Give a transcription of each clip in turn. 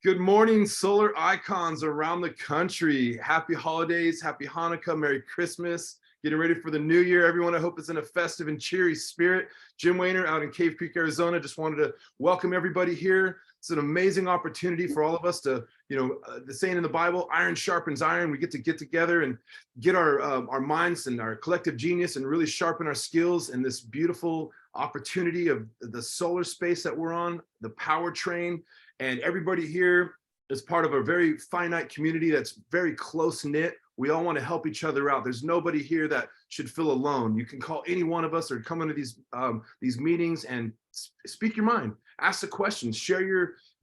Good morning, solar icons around the country. Happy holidays, happy Hanukkah, Merry Christmas. Getting ready for the new year, everyone. I hope it's in a festive and cheery spirit. Jim Wehner out in Cave Creek, Arizona. Just wanted to welcome everybody here. It's an amazing opportunity for all of us to, the saying in the Bible, iron sharpens iron. We get together and get our minds and our collective genius and really sharpen our skills in this beautiful opportunity of the solar space that we're on, the power train. And everybody here is part of a very finite community that's very close knit. We all want to help each other out. There's nobody here that should feel alone. You can call any one of us or come into these meetings and speak your mind, ask the questions, share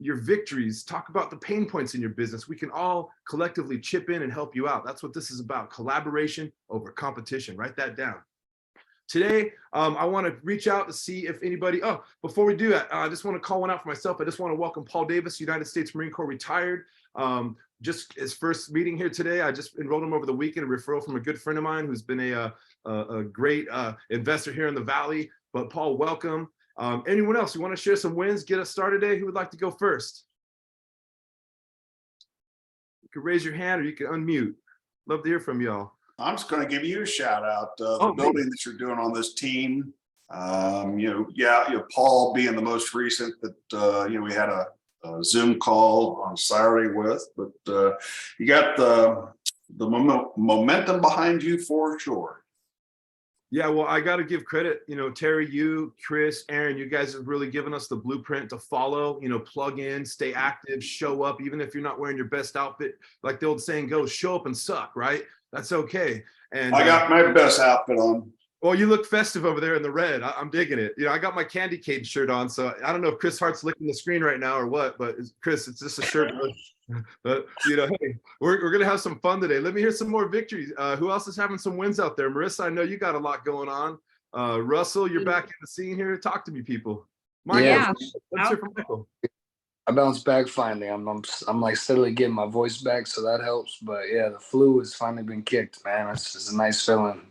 your victories, talk about the pain points in your business. We can all collectively chip in and help you out. That's what this is about, collaboration over competition. Write that down. Today, I want to reach out to see if anybody, before we do that, I just want to call one out for myself. I just want to welcome Paul Davis, United States Marine Corps retired. Just his first meeting here today. I just enrolled him over the weekend, a referral from a good friend of mine who's been a great investor here in the Valley. But Paul, welcome. Anyone else, you want to share some wins, get us started today? Who would like to go first? You can raise your hand or you can unmute. Love to hear from y'all. I'm just going to give you a shout out. The building that you're doing on this team. Paul being the most recent that we had a Zoom call on Saturday with, but you got the momentum behind you for sure. Yeah, well, I got to give credit, Terry, you, Chris, Aaron, you guys have really given us the blueprint to follow, plug in, stay active, show up, even if you're not wearing your best outfit. Like the old saying goes, show up and suck, right? That's okay. And I got my best outfit on. Well, you look festive over there in the red. I'm digging it. I got my candy cane shirt on, so I don't know if Chris Hart's licking the screen right now or what, but Chris, it's just a shirt. But hey, we're gonna have some fun today. Let me hear some more victories. Who else is having some wins out there? Marissa, I know you got a lot going on. Russell, you're back in the scene here. Talk to me, people. Michael, Yeah. let's hear from Michael. I bounced back finally. I'm like steadily getting my voice back, so that helps. But yeah, the flu has finally been kicked, man. It's a nice feeling.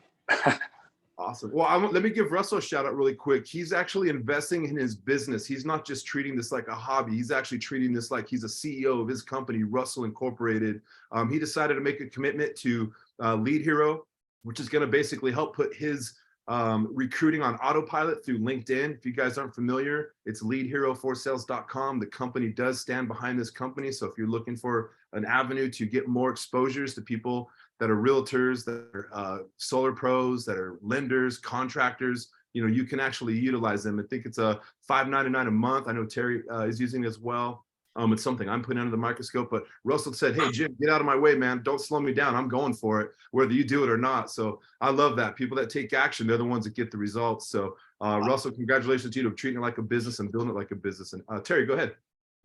Awesome. Well, let me give Russell a shout out really quick. He's actually investing in his business. He's not just treating this like a hobby. He's actually treating this like he's a CEO of his company, Russell Incorporated. He decided to make a commitment to Lead Hero, which is going to basically help put his recruiting on autopilot through LinkedIn. If you guys aren't familiar, it's leadhero4sales.com. The company does stand behind this company. So if you're looking for an avenue to get more exposures to people that are realtors, that are solar pros, that are lenders, contractors, you can actually utilize them. I think it's a $5.99 a month. I know Terry is using it as well. It's something I'm putting under the microscope, but Russell said, hey, Jim, get out of my way, man. Don't slow me down. I'm going for it, whether you do it or not. So I love that. People that take action, they're the ones that get the results. So Russell, congratulations to you for treating it like a business and building it like a business. And Terry, go ahead.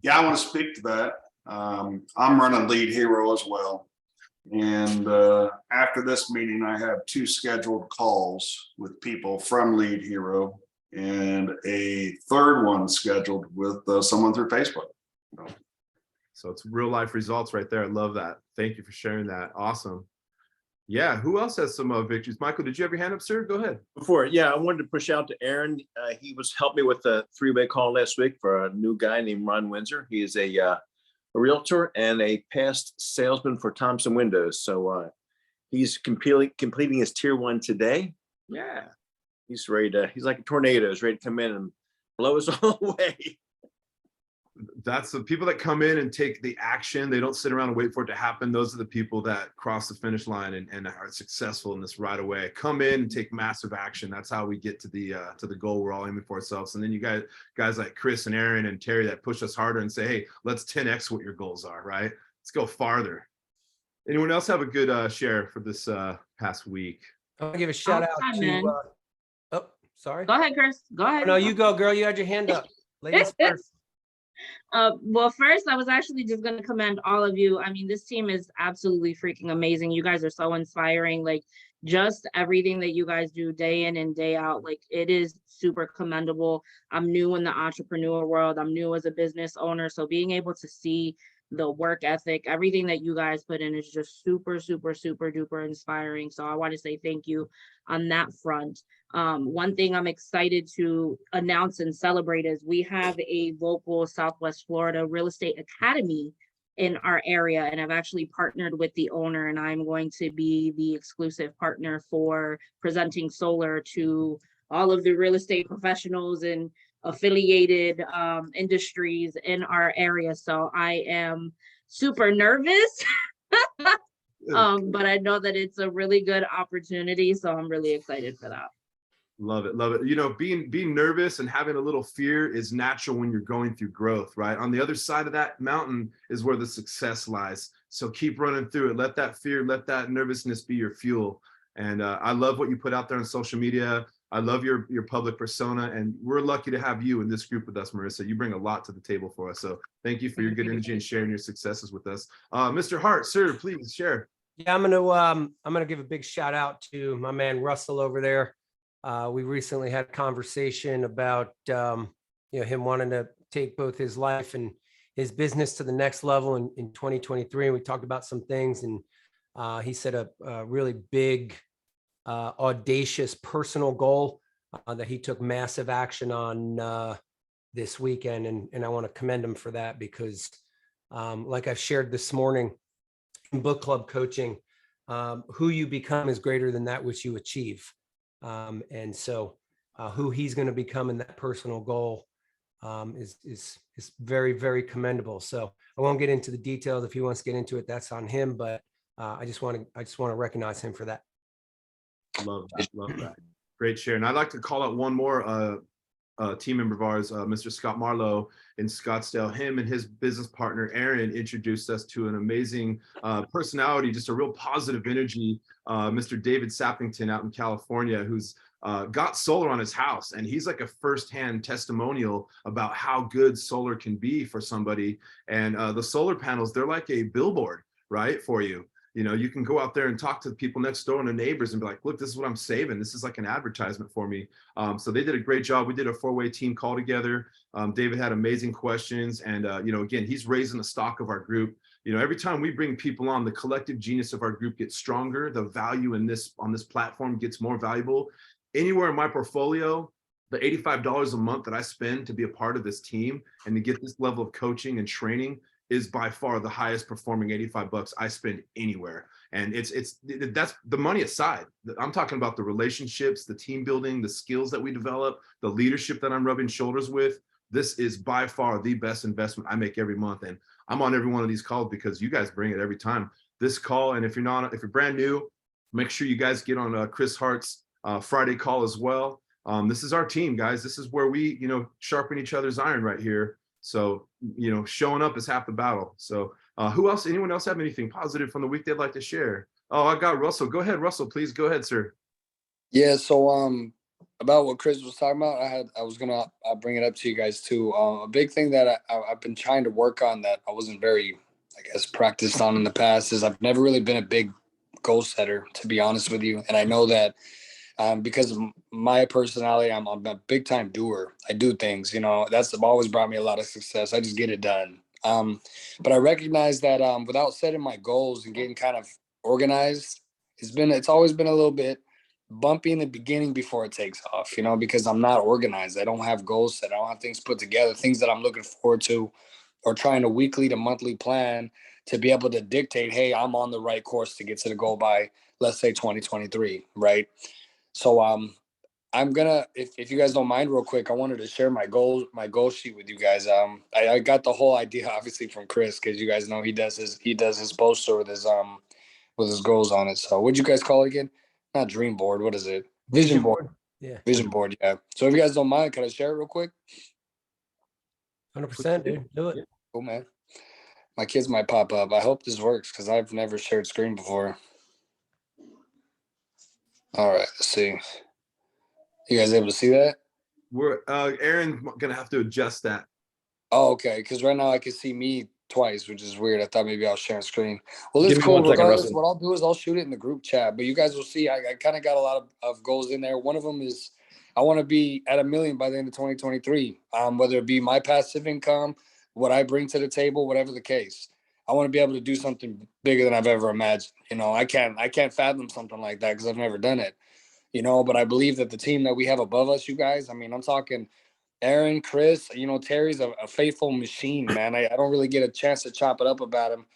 Yeah, I want to speak to that. I'm running Lead Hero as well. And after this meeting, I have 2 scheduled calls with people from Lead Hero and a 3rd one scheduled with someone through Facebook. So it's real life results right there. I love that. Thank you for sharing that. Awesome. Yeah. Who else has some victories? Michael, did you have your hand up, sir? Go ahead. I wanted to push out to Aaron. He helped me with a 3-way call last week for a new guy named Ron Windsor. He is a realtor and a past salesman for Thompson Windows. So he's completing his tier 1 today. Yeah. He's ready to, he's like a tornado. He's ready to come in and blow us all away. That's the people that come in and take the action. They don't sit around and wait for it to happen. Those are the people that cross the finish line and are successful in this right away. Come in and take massive action. That's how we get to the goal we're all aiming for ourselves. And then you guys like Chris and Aaron and Terry that push us harder and say, hey, let's 10x what your goals are, right? Let's go farther. Anyone else have a good share for this past week? I'll give a shout out to sorry. Go ahead, Chris. Go ahead. No, you go, girl. You had your hand up. Ladies first. Well, first, I was actually just going to commend all of you. I mean, this team is absolutely freaking amazing. You guys are so inspiring. Like, just everything that you guys do day in and day out, like, it is super commendable. I'm new in the entrepreneur world. I'm new as a business owner. So being able to see the work ethic, everything that you guys put in is just super, super, super duper inspiring. So I want to say thank you on that front. One thing I'm excited to announce and celebrate is we have a local Southwest Florida real estate academy in our area, and I've actually partnered with the owner, and I'm going to be the exclusive partner for presenting solar to all of the real estate professionals and affiliated industries in our area. So I am super nervous, but I know that it's a really good opportunity. So I'm really excited for that. Love it, love it. You know, being nervous and having a little fear is natural when you're going through growth, right? On the other side of that mountain is where the success lies. So keep running through it. Let that fear, let that nervousness be your fuel. And I love what you put out there on social media. I love your public persona, and we're lucky to have you in this group with us, Marissa. You bring a lot to the table for us. So thank you for your good energy and sharing your successes with us. Mr. Hart, sir, please share. Yeah, I'm gonna give a big shout out to my man Russell over there. We recently had a conversation about him wanting to take both his life and his business to the next level in 2023. And we talked about some things, and he set a really big, audacious personal goal that he took massive action on this weekend. And I want to commend him for that because, like I've shared this morning in book club coaching, who you become is greater than that which you achieve. And so who he's going to become in that personal goal is very, very commendable. So I won't get into the details. If he wants to get into it, that's on him. But I just want to recognize him for that. Love that. Great share. And I'd like to call out one more team member of ours, Mr. Scott Marlowe in Scottsdale. Him and his business partner, Aaron, introduced us to an amazing personality, just a real positive energy, Mr. David Sappington out in California, who's got solar on his house. And he's like a firsthand testimonial about how good solar can be for somebody. And the solar panels, they're like a billboard, right, for you. You know, you can go out there and talk to the people next door and the neighbors and be like, look, this is what I'm saving. This is like an advertisement for me. So they did a great job. We did a 4-way team call together. David had amazing questions. And, again, he's raising the stock of our group. You know, every time we bring people on, the collective genius of our group gets stronger. The value on this platform gets more valuable. Anywhere in my portfolio, the $85 a month that I spend to be a part of this team and to get this level of coaching and training is by far the highest performing $85 I spend anywhere. And that's the money aside. I'm talking about the relationships, the team building, the skills that we develop, the leadership that I'm rubbing shoulders with. This is by far the best investment I make every month. And I'm on every one of these calls because you guys bring it every time. This call, and if you're brand new, make sure you guys get on Chris Hart's Friday call as well. This is our team, guys. This is where we, sharpen each other's iron right here. So, showing up is half the battle. So who else, anyone else have anything positive from the week they'd like to share? Oh, I got Russell. Go ahead, Russell, please. Go ahead, sir. Yeah. So, about what Chris was talking about, I'll bring it up to you guys too. A big thing that I've been trying to work on that I wasn't very, practiced on in the past is I've never really been a big goal setter, to be honest with you. And I know that because of my personality, I'm a big time doer. I do things, that's always brought me a lot of success. I just get it done. But I recognize that without setting my goals and getting kind of organized, it's always been a little bit bumpy in the beginning before it takes off, because I'm not organized. I don't have goals set. I don't have things put together, things that I'm looking forward to, or trying to weekly to monthly plan to be able to dictate, hey, I'm on the right course to get to the goal by, let's say, 2023, right? So I'm gonna, if you guys don't mind real quick, I wanted to share my goal sheet with you guys. I got the whole idea obviously from Chris, because you guys know he does his poster with his goals on it. So what'd you guys call it again? Not dream board, what is it? Vision board. Yeah. Vision board, yeah. So if you guys don't mind, can I share it real quick? 100%, dude. Do it. Cool, man. My kids might pop up. I hope this works because I've never shared screen before. All right, let's see. You guys able to see that? We're Aaron's gonna have to adjust that. Oh, okay. Because right now I can see me twice, which is weird. I thought maybe I was sharing screen. Well, it's Give me cool. 1 second, Regardless, Russell. what I'll do is I'll shoot it in the group chat. But you guys will see I kind of got a lot of goals in there. One of them is I want to be at 1 million by the end of 2023. Whether it be my passive income, what I bring to the table, whatever the case. I want to be able to do something bigger than I've ever imagined. You know, I can't fathom something like that because I've never done it. You know, but I believe that the team that we have above us, you guys, I mean, I'm talking Aaron, Chris, you know, Terry's a faithful machine, man. I don't really get a chance to chop it up about him,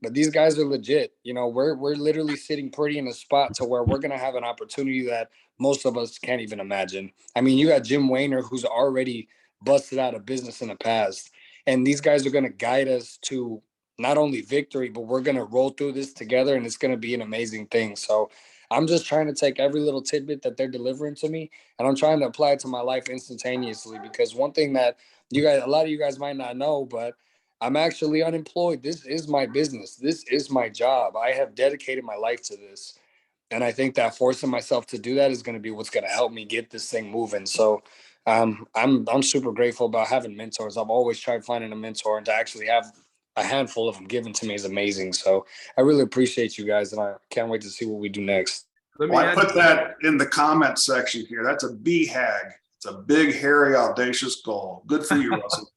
but these guys are legit. You know, we're literally sitting pretty in a spot to where we're gonna have an opportunity that most of us can't even imagine. I mean, you got Jim Wehner, who's already busted out of business in the past, and these guys are gonna guide us to not only victory, but we're gonna roll through this together, and it's gonna be an amazing thing. So I'm just trying to take every little tidbit that they're delivering to me, and I'm trying to apply it to my life instantaneously. Because one thing that you guys, a lot of you guys might not know, but I'm actually unemployed. This is my business. This is my job. I have dedicated my life to this. And I think that forcing myself to do that is going to be what's going to help me get this thing moving. So I'm super grateful about having mentors. I've always tried finding a mentor, and to actually have a handful of them given to me is amazing. So I really appreciate you guys, and I can't wait to see what we do next. Let me Well, I add put that in the comment section here. That's a BHAG. It's a big, hairy, audacious goal. Good for you, Russell.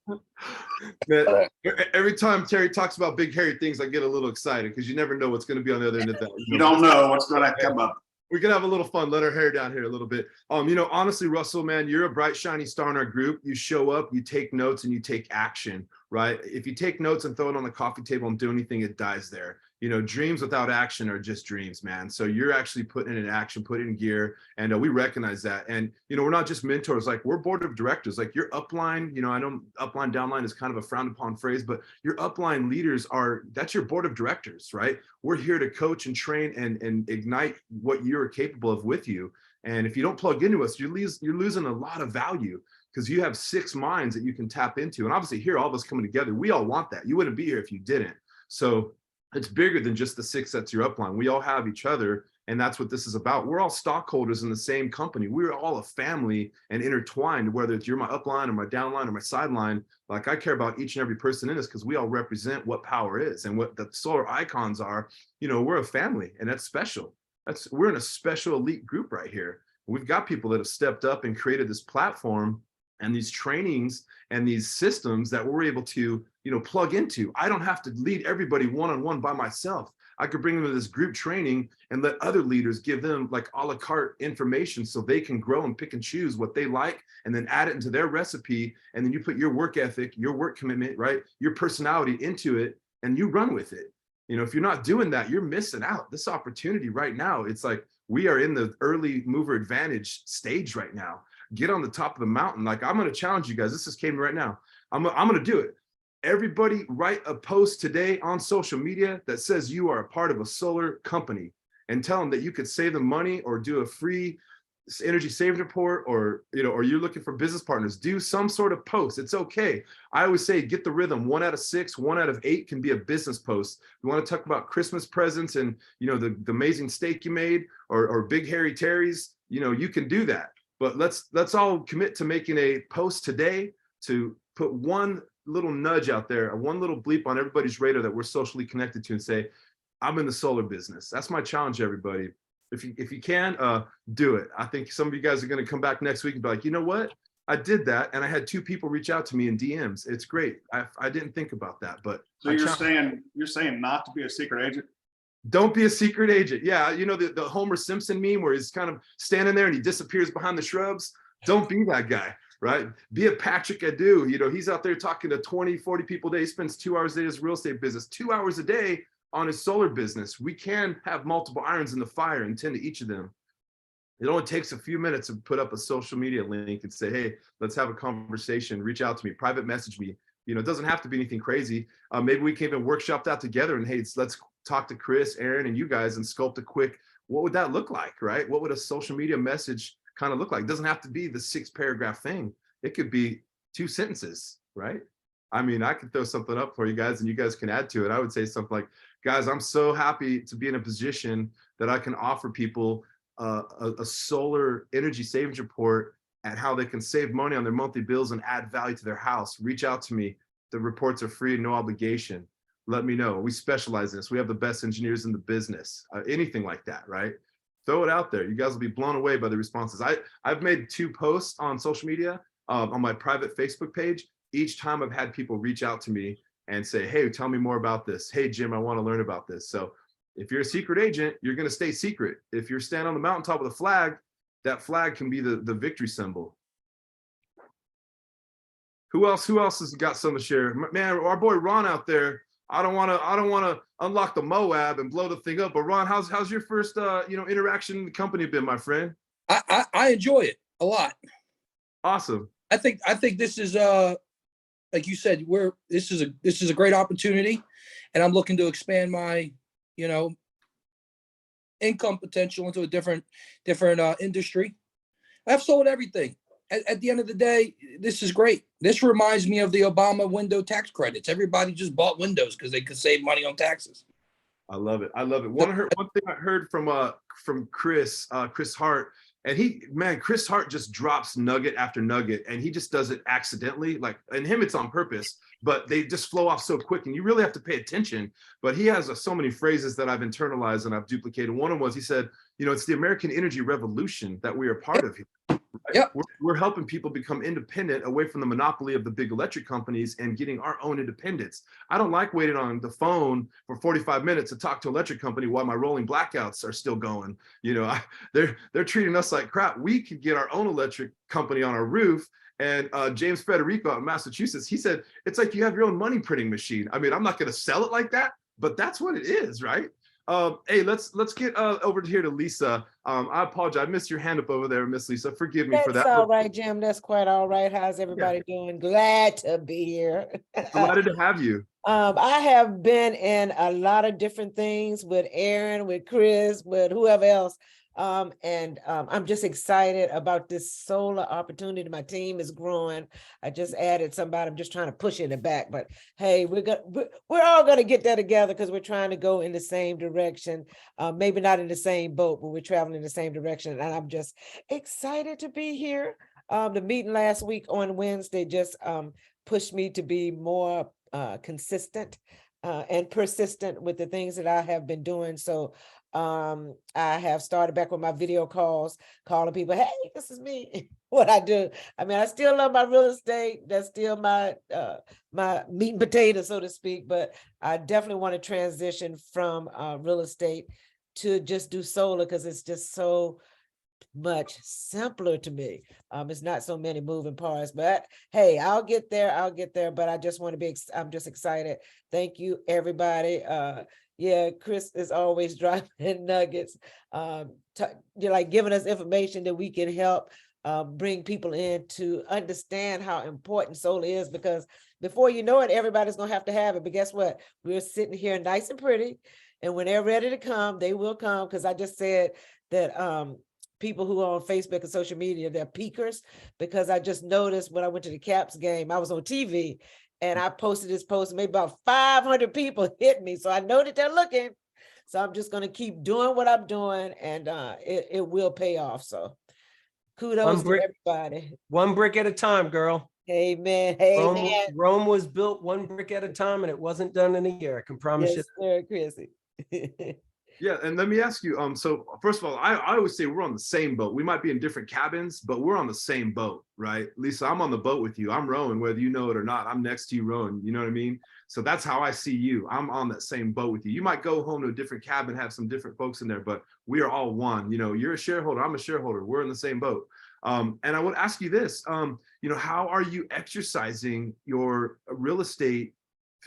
Man, every time Terry talks about big hairy things, I get a little excited because you never know what's going to be on the other end of that. You don't know what's going to come up. We're gonna have a little fun. Let our hair down here a little bit. You know, honestly, Russell, man, you're a bright, shiny star in our group. You show up, you take notes, and you take action, right? If you take notes and throw it on the coffee table and do anything, it dies there. You know, dreams without action are just dreams, man. So you're actually putting it in action, put it in gear, and we recognize that. And you know, we're not just mentors; like we're board of directors. Like your upline, you know, I know upline, downline is kind of a frowned upon phrase, but your upline leaders that's your board of directors, right? We're here to coach and train and ignite what you're capable of with you. And if you don't plug into us, you're losing a lot of value because you have 6 minds that you can tap into. And obviously here, all of us coming together, we all want that. You wouldn't be here if you didn't. So it's bigger than just the 6 that's your upline. We all have each other. And that's what this is about. We're all stockholders in the same company. We're all a family and intertwined, whether it's you're my upline or my downline or my sideline. Like I care about each and every person in this because we all represent what power is and what the solar icons are. You know, we're a family, and that's special. We're in a special elite group right here. We've got people that have stepped up and created this platform and these trainings and these systems that we're able to, you know, plug into. I don't have to lead everybody one-on-one by myself. I could bring them to this group training and let other leaders give them like a la carte information so they can grow and pick and choose what they like and then add it into their recipe. And then you put your work ethic, your work commitment, right? Your personality into it and you run with it. You know, if you're not doing that, you're missing out. This opportunity right now, it's like we are in the early mover advantage stage right now. Get on the top of the mountain. Like I'm going to challenge you guys. This just came right now. I'm going to do it. Everybody write a post today on social media that says you are a part of a solar company and tell them that you could save them money or do a free energy savings report, or, you know, or you're looking for business partners. Do some sort of post. It's okay. I always say, get the rhythm. 1 out of 6, 1 out of 8 can be a business post. You want to talk about Christmas presents and, you know, the amazing steak you made or big hairy Terry's, you know, you can do that. But let's all commit to making a post today to put one little nudge out there, one little bleep on everybody's radar that we're socially connected to, and say, I'm in the solar business. That's my challenge, everybody. If you can, do it. I think some of you guys are going to come back next week and be like, you know what? I did that, and I had 2 people reach out to me in DMs. It's great. I didn't think about that, but So you're saying not to be a secret agent? Don't be a secret agent. Yeah, you know the Homer Simpson meme where he's kind of standing there and he disappears behind the shrubs. Don't be that guy, right? Be a Patrick Adu. You know, he's out there talking to 20, 40 people a day. He spends 2 hours a day in his real estate business, 2 hours a day on his solar business. We can have multiple irons in the fire and tend to each of them. It only takes a few minutes to put up a social media link and say, hey, let's have a conversation. Reach out to me, private message me. You know, it doesn't have to be anything crazy. Maybe we can even workshop that together and, hey, let's talk to Chris, Aaron, and you guys and sculpt a quick, what would that look like, right? What would a social media message kind of look like? It doesn't have to be the 6-paragraph thing. It could be 2 sentences, right? I mean, I could throw something up for you guys and you guys can add to it. I would say something like, guys, I'm so happy to be in a position that I can offer people a solar energy savings report and how they can save money on their monthly bills and add value to their house. Reach out to me. The reports are free and no obligation. Let me know. We specialize in this. We have the best engineers in the business. Anything like that, right? Throw it out there. You guys will be blown away by the responses. I've made 2 posts on social media on my private Facebook page. Each time I've had people reach out to me and say, hey, tell me more about this. Hey, Jim, I want to learn about this. So if you're a secret agent, you're going to stay secret. If you're standing on the mountaintop with a flag, that flag can be the victory symbol. Who else has got something to share? Man, our boy Ron out there. I don't want to unlock the Moab and blow the thing up. But Ron, how's your first interaction in the company been, my friend? I enjoy it a lot. Awesome. I think this is like you said, this is a great opportunity, and I'm looking to expand my income potential into a different industry. I've sold everything. At the end of the day, this is great. This reminds me of the Obama window tax credits. Everybody just bought windows because they could save money on taxes. I love it. One thing I heard from Chris Hart, and Chris Hart just drops nugget after nugget, and he just does it accidentally. Like, and him, it's on purpose, but they just flow off so quick, and you really have to pay attention. But he has so many phrases that I've internalized and I've duplicated. One of them was, he said, it's the American energy revolution that we are part of here. Right? Yep. We're helping people become independent away from the monopoly of the big electric companies and getting our own independence. I don't like waiting on the phone for 45 minutes to talk to an electric company while my rolling blackouts are still going. They're treating us like crap. We could get our own electric company on our roof. And James Federico out in Massachusetts, he said, it's like you have your own money printing machine. I mean, I'm not going to sell it like that, but that's what it is, right? Hey, let's get over here to Lisa. I apologize. I missed your hand up over there, Miss Lisa. Forgive me for that. That's all right, Jim. That's quite all right. How's everybody doing? Glad to be here. Delighted to have you. I have been in a lot of different things with Aaron, with Chris, with whoever else. I'm just excited about this solar opportunity. My team is growing. I just added somebody. I'm just trying to push it in the back, but hey, we're all gonna get there together because we're trying to go in the same direction. Maybe not in the same boat, but we're traveling in the same direction. And I'm just excited to be here. The meeting last week on Wednesday just pushed me to be more consistent and persistent with the things that I have been doing. So I have started back with my video calls, calling people, hey, this is me, what I do. I mean, I still love my real estate. That's still my my meat and potatoes, so to speak, but I definitely want to transition from real estate to just do solar because it's just so much simpler to me. It's not so many moving parts, but hey, I'll get there, but I just want to be, I'm just excited. Thank you, everybody. Yeah, Chris is always dropping nuggets, like giving us information that we can help bring people in to understand how important solar is, because before you know it, everybody's gonna have to have it. But guess what? We're sitting here nice and pretty, and when they're ready to come, they will come. Because I just said that people who are on Facebook and social media, they're peakers, because I just noticed when I went to the Caps game, I was on TV. And I posted this post, maybe about 500 people hit me. So I know that they're looking. So I'm just going to keep doing what I'm doing, and it will pay off. So kudos to everybody. One brick at a time, girl. Amen. Amen. Rome was built one brick at a time, and it wasn't done in a year. I can promise you. Sir, Chrissy. Yeah, and let me ask you, so first of all, I always say we're on the same boat. We might be in different cabins, but we're on the same boat, right? Lisa, I'm on the boat with you. I'm rowing, whether you know it or not. I'm next to you rowing, you know what I mean? So that's how I see you. I'm on that same boat with you. You might go home to a different cabin, have some different folks in there, but we are all one. You're a shareholder, I'm a shareholder. We're in the same boat. And I would ask you this, how are you exercising your real estate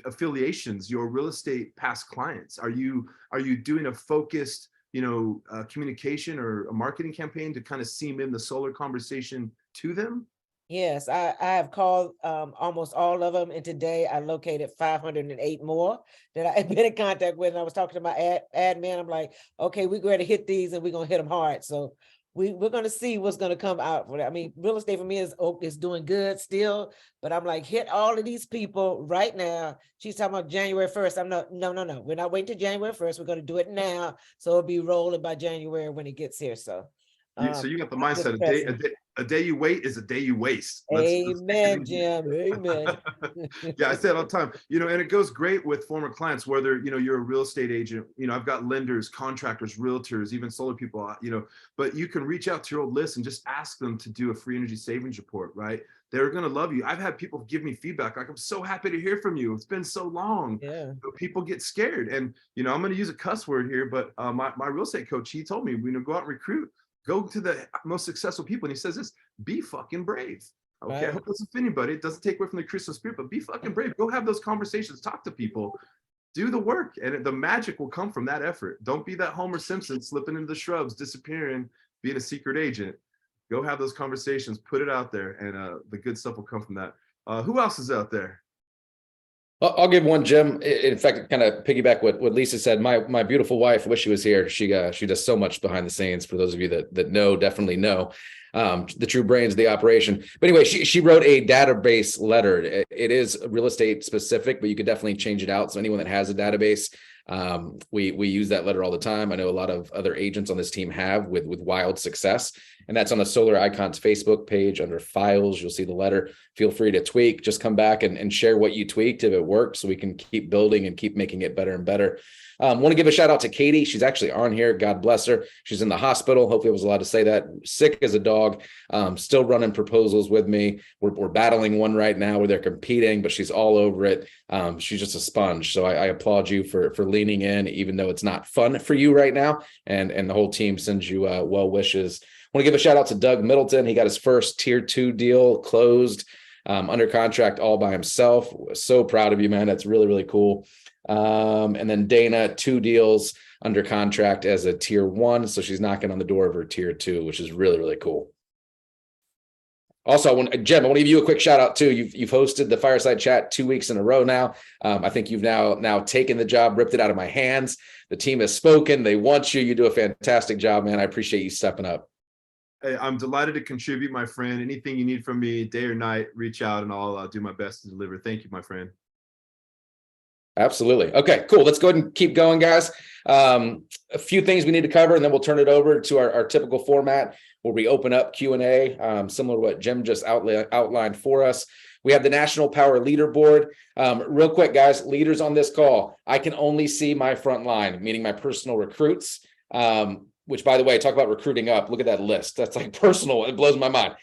affiliations, your real estate past clients? Are you doing a focused communication or a marketing campaign to kind of seam in the solar conversation to them? Yes, I have called almost all of them, and today I located 508 more that I've been in contact with. And I was talking to my admin. I'm like, okay, we're going to hit these and we're going to hit them hard. So we're going to see what's going to come out for that. I mean, real estate for me is doing good still, but I'm like, hit all of these people right now. She's talking about January 1st. I'm not, no. We're not waiting till January 1st. We're going to do it now. So it'll be rolling by January when it gets here. So you got the mindset, a day you wait is a day you waste. Amen, Jim. Amen. Yeah, I say it all the time, and it goes great with former clients, whether, you're a real estate agent, I've got lenders, contractors, realtors, even solar people, but you can reach out to your old list and just ask them to do a free energy savings report, right? they're going to love you. I've had people give me feedback like, I'm so happy to hear from you. It's been so long. Yeah. But people get scared. And, I'm going to use a cuss word here, but my real estate coach, he told me, go out and recruit, go to the most successful people. And he says this, be fucking brave. Okay. Right. I hope it doesn't offend anybody. It doesn't take away from the Christian spirit, but be fucking brave. Go have those conversations, talk to people, do the work. And the magic will come from that effort. Don't be that Homer Simpson slipping into the shrubs, disappearing, being a secret agent. Go have those conversations, put it out there, and the good stuff will come from that. Who else is out there? I'll give one, Jim. In fact, kind of piggyback what Lisa said. My beautiful wife, wish she was here. She does so much behind the scenes. For those of you that know, definitely know the true brains of the operation. But anyway, she wrote a database letter. It is real estate specific, but you could definitely change it out. So anyone that has a database, we use that letter all the time. I know a lot of other agents on this team have with wild success, and that's on the Solar Icons Facebook page under files. You'll see the letter. Feel free to tweak, just come back and share what you tweaked if it worked, so we can keep building and keep making it better and better. Want to give a shout out to Katie. She's actually on here. God bless her. She's in the hospital. Hopefully I was allowed to say that. Sick as a dog. Still running proposals with me. We're battling one right now where they're competing, but she's all over it. She's just a sponge. So I applaud you for leaning in, even though it's not fun for you right now. And the whole team sends you well wishes. Want to give a shout out to Doug Middleton. He got his first tier 2 deal closed, under contract all by himself. So proud of you, man. That's really, really cool. And then Dana, 2 deals under contract as a tier 1. So she's knocking on the door of her tier 2, which is really, really cool. Also, Jim, I want to give you a quick shout out too. You've hosted the Fireside Chat 2 weeks in a row now. I think you've now taken the job, ripped it out of my hands. The team has spoken. They want you. You do a fantastic job, man. I appreciate you stepping up. Hey, I'm delighted to contribute, my friend. Anything you need from me, day or night, reach out and I'll do my best to deliver. Thank you, my friend. Absolutely. Okay, cool. Let's go ahead and keep going, guys. A few things we need to cover, and then we'll turn it over to our typical format where we open up Q&A, similar to what Jim just outlined for us. We have the National Power Leaderboard. Real quick, guys, leaders on this call, I can only see my front line, meaning my personal recruits, which, by the way, talk about recruiting up. Look at that list. That's like personal. It blows my mind.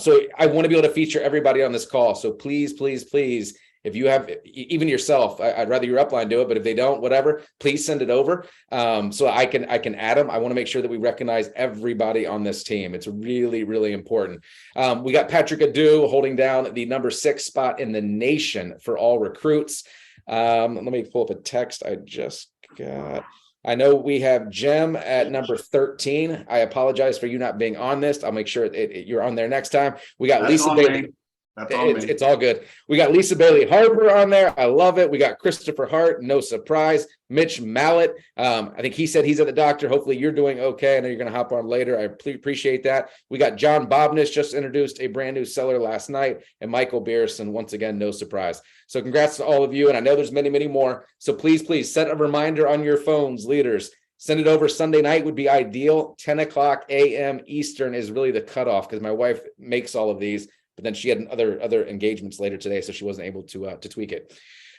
So I want to be able to feature everybody on this call. So please, please, please, if you have, even yourself, I'd rather your upline do it, but if they don't, whatever, please send it over so I can add them. I want to make sure that we recognize everybody on this team. It's really, really important. We got Patrick Adu holding down the number 6 spot in the nation for all recruits. Let me pull up a text I just got. I know we have Jim at number 13. I apologize for you not being on this. I'll make sure you're on there next time. We got Lisa Bailey. It's all good. We got Lisa Bailey Harbor on there. I love it. We got Christopher Hart. No surprise. Mitch Mallett. I think he said he's at the doctor. Hopefully you're doing okay. I know you're going to hop on later. I appreciate that. We got John Bobness, just introduced a brand new seller last night, and Michael Beerson. Once again, no surprise. So congrats to all of you. And I know there's many, many more. So please set a reminder on your phones, leaders. Send it over. Sunday night would be ideal. 10 o'clock a.m. Eastern is really the cutoff because my wife makes all of these. But then she had other engagements later today, so she wasn't able to tweak it.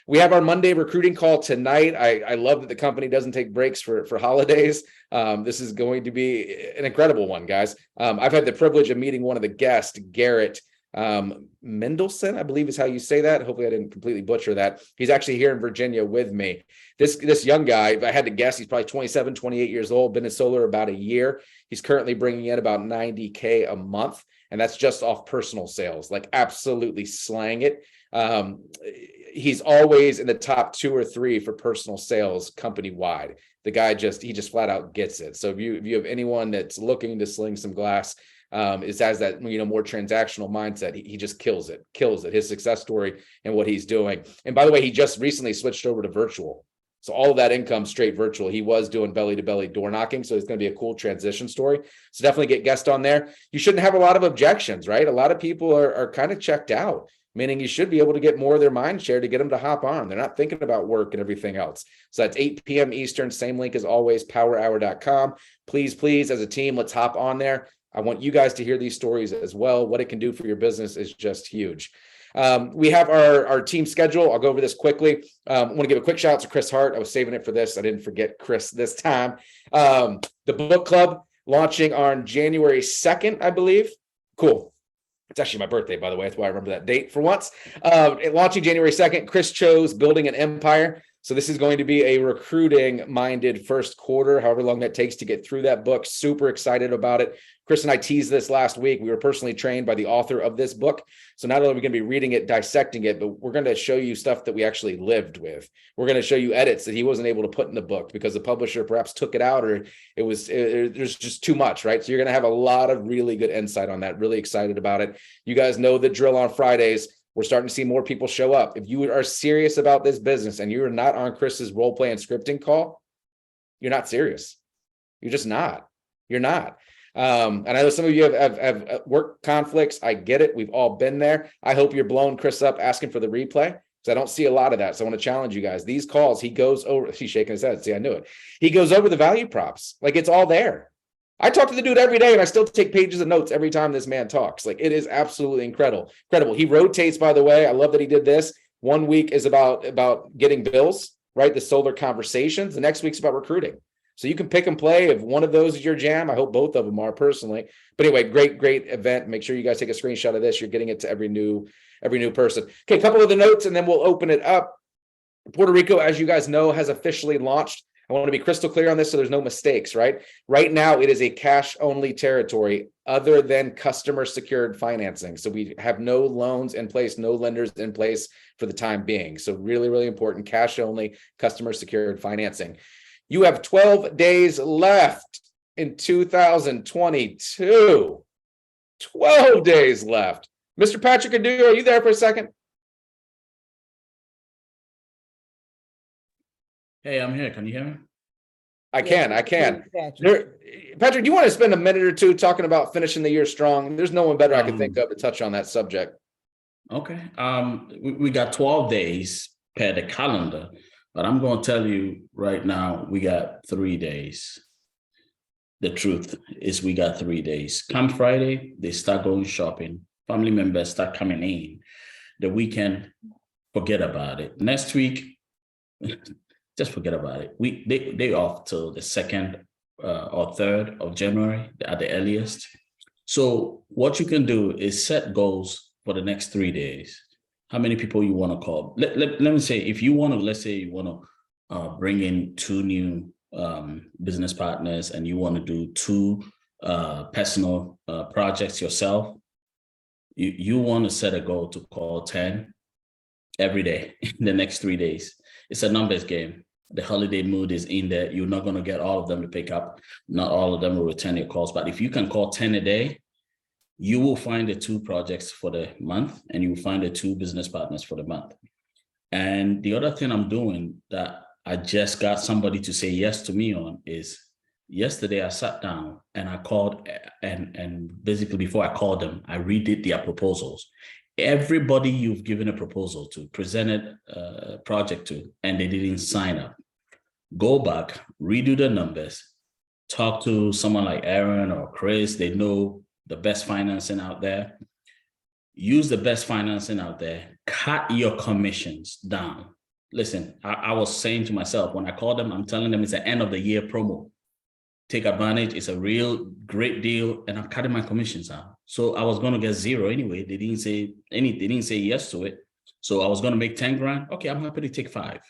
We have our Monday recruiting call tonight. I love that the company doesn't take breaks for holidays. This is going to be an incredible one, guys. I've had the privilege of meeting one of the guests, Garrett Mendelson, I believe is how you say that. Hopefully I didn't completely butcher that. He's actually here in Virginia with me. This young guy, if I had to guess, he's probably 27, 28 years old, been in solar about a year. He's currently bringing in about $90K a month. And that's just off personal sales, like absolutely slaying it. He's always in the top 2 or 3 for personal sales company wide. The guy he just flat out gets it. So if you have anyone that's looking to sling some glass, has that more transactional mindset, he just kills it. His success story and what he's doing. And by the way, he just recently switched over to virtual. So all of that income straight virtual. He was doing belly to belly door knocking. So it's going to be a cool transition story. So definitely get guests on there. You shouldn't have a lot of objections, right? A lot of people are kind of checked out, meaning you should be able to get more of their mind share to get them to hop on. They're not thinking about work and everything else. So that's 8 p.m. Eastern, same link as always, powerhour.com. Please, as a team, let's hop on there. I want you guys to hear these stories as well. What it can do for your business is just huge. We have our team schedule. I'll go over this quickly. I want to give a quick shout out to Chris Hart. I was saving it for this. I didn't forget Chris this time. The book club launching on January 2nd, I believe. Cool. It's actually my birthday, by the way. That's why I remember that date for once. Launching January 2nd, Chris chose Building an Empire. So this is going to be a recruiting-minded first quarter, however long that takes to get through that book. Super excited about it. Chris and I teased this last week. We were personally trained by the author of this book. So not only are we going to be reading it, dissecting it, but we're going to show you stuff that we actually lived with. We're going to show you edits that he wasn't able to put in the book because the publisher perhaps took it out, or there's just too much, right? So you're going to have a lot of really good insight on that. Really excited about it. You guys know the drill on Fridays. We're starting to see more people show up. If you are serious about this business and you're not on Chris's role play and scripting call, you're not serious. You're just not. You're not. And I know some of you have work conflicts. I get it. We've all been there. I hope you're blowing Chris up asking for the replay, because I don't see a lot of that. So I want to challenge you guys. These calls, he goes over. He's shaking his head. See, I knew it. He goes over the value props. Like, it's all there. I talk to the dude every day, and I still take pages of notes every time this man talks. Like, it is absolutely incredible. He rotates, by the way. I love that he did this. 1 week is about getting bills, right? The solar conversations. The next week's about recruiting. So you can pick and play. If one of those is your jam, I hope both of them are personally. But anyway, great event. Make sure you guys take a screenshot of this. You're getting it to every new person. Okay, a couple of the notes, and then we'll open it up. Puerto Rico, as you guys know, has officially launched. I want to be crystal clear on this so there's no mistakes, right? Right now, it is a cash-only territory other than customer-secured financing. So we have no loans in place, no lenders in place for the time being. So really, really important, cash-only, customer-secured financing. You have 12 days left in 2022. 12 days left. Mr. Patrick Adu, are you there for a second? Hey, I'm here. Can you hear me? I can. Patrick. Patrick, do you want to spend a minute or two talking about finishing the year strong? There's no one better I could think of to touch on that subject. Okay. We got 12 days per the calendar, but I'm going to tell you right now, we got 3 days. The truth is we got 3 days. Come Friday, they start going shopping. Family members start coming in. The weekend, forget about it. Next week, just forget about it. They off till the 2nd or 3rd of January at the earliest. So what you can do is set goals for the next 3 days. How many people you want to call? Let me say, if you want to, let's say you want to bring in 2 new business partners, and you want to do 2 personal projects yourself, you want to set a goal to call 10 every day in the next 3 days. It's a numbers game. The holiday mood is in there. You're not going to get all of them to pick up. Not all of them will return your calls. But if you can call 10 a day, you will find the 2 projects for the month, and you will find the 2 business partners for the month. And the other thing I'm doing that I just got somebody to say yes to me on is, yesterday I sat down and I called, and basically before I called them, I redid their proposals. Everybody you've given a proposal to, presented a project to, and they didn't sign up, go back, redo the numbers, talk to someone like Aaron or Chris. They know the best financing out there. Use the best financing out there. Cut your commissions down. Listen, I was saying to myself, when I called them, I'm telling them it's an end of the year promo. Take advantage. It's a real great deal, and I'm cutting my commissions out. So I was going to get 0 anyway. They didn't say anything. They didn't say yes to it. So I was going to make 10 grand. Okay, I'm happy to take 5.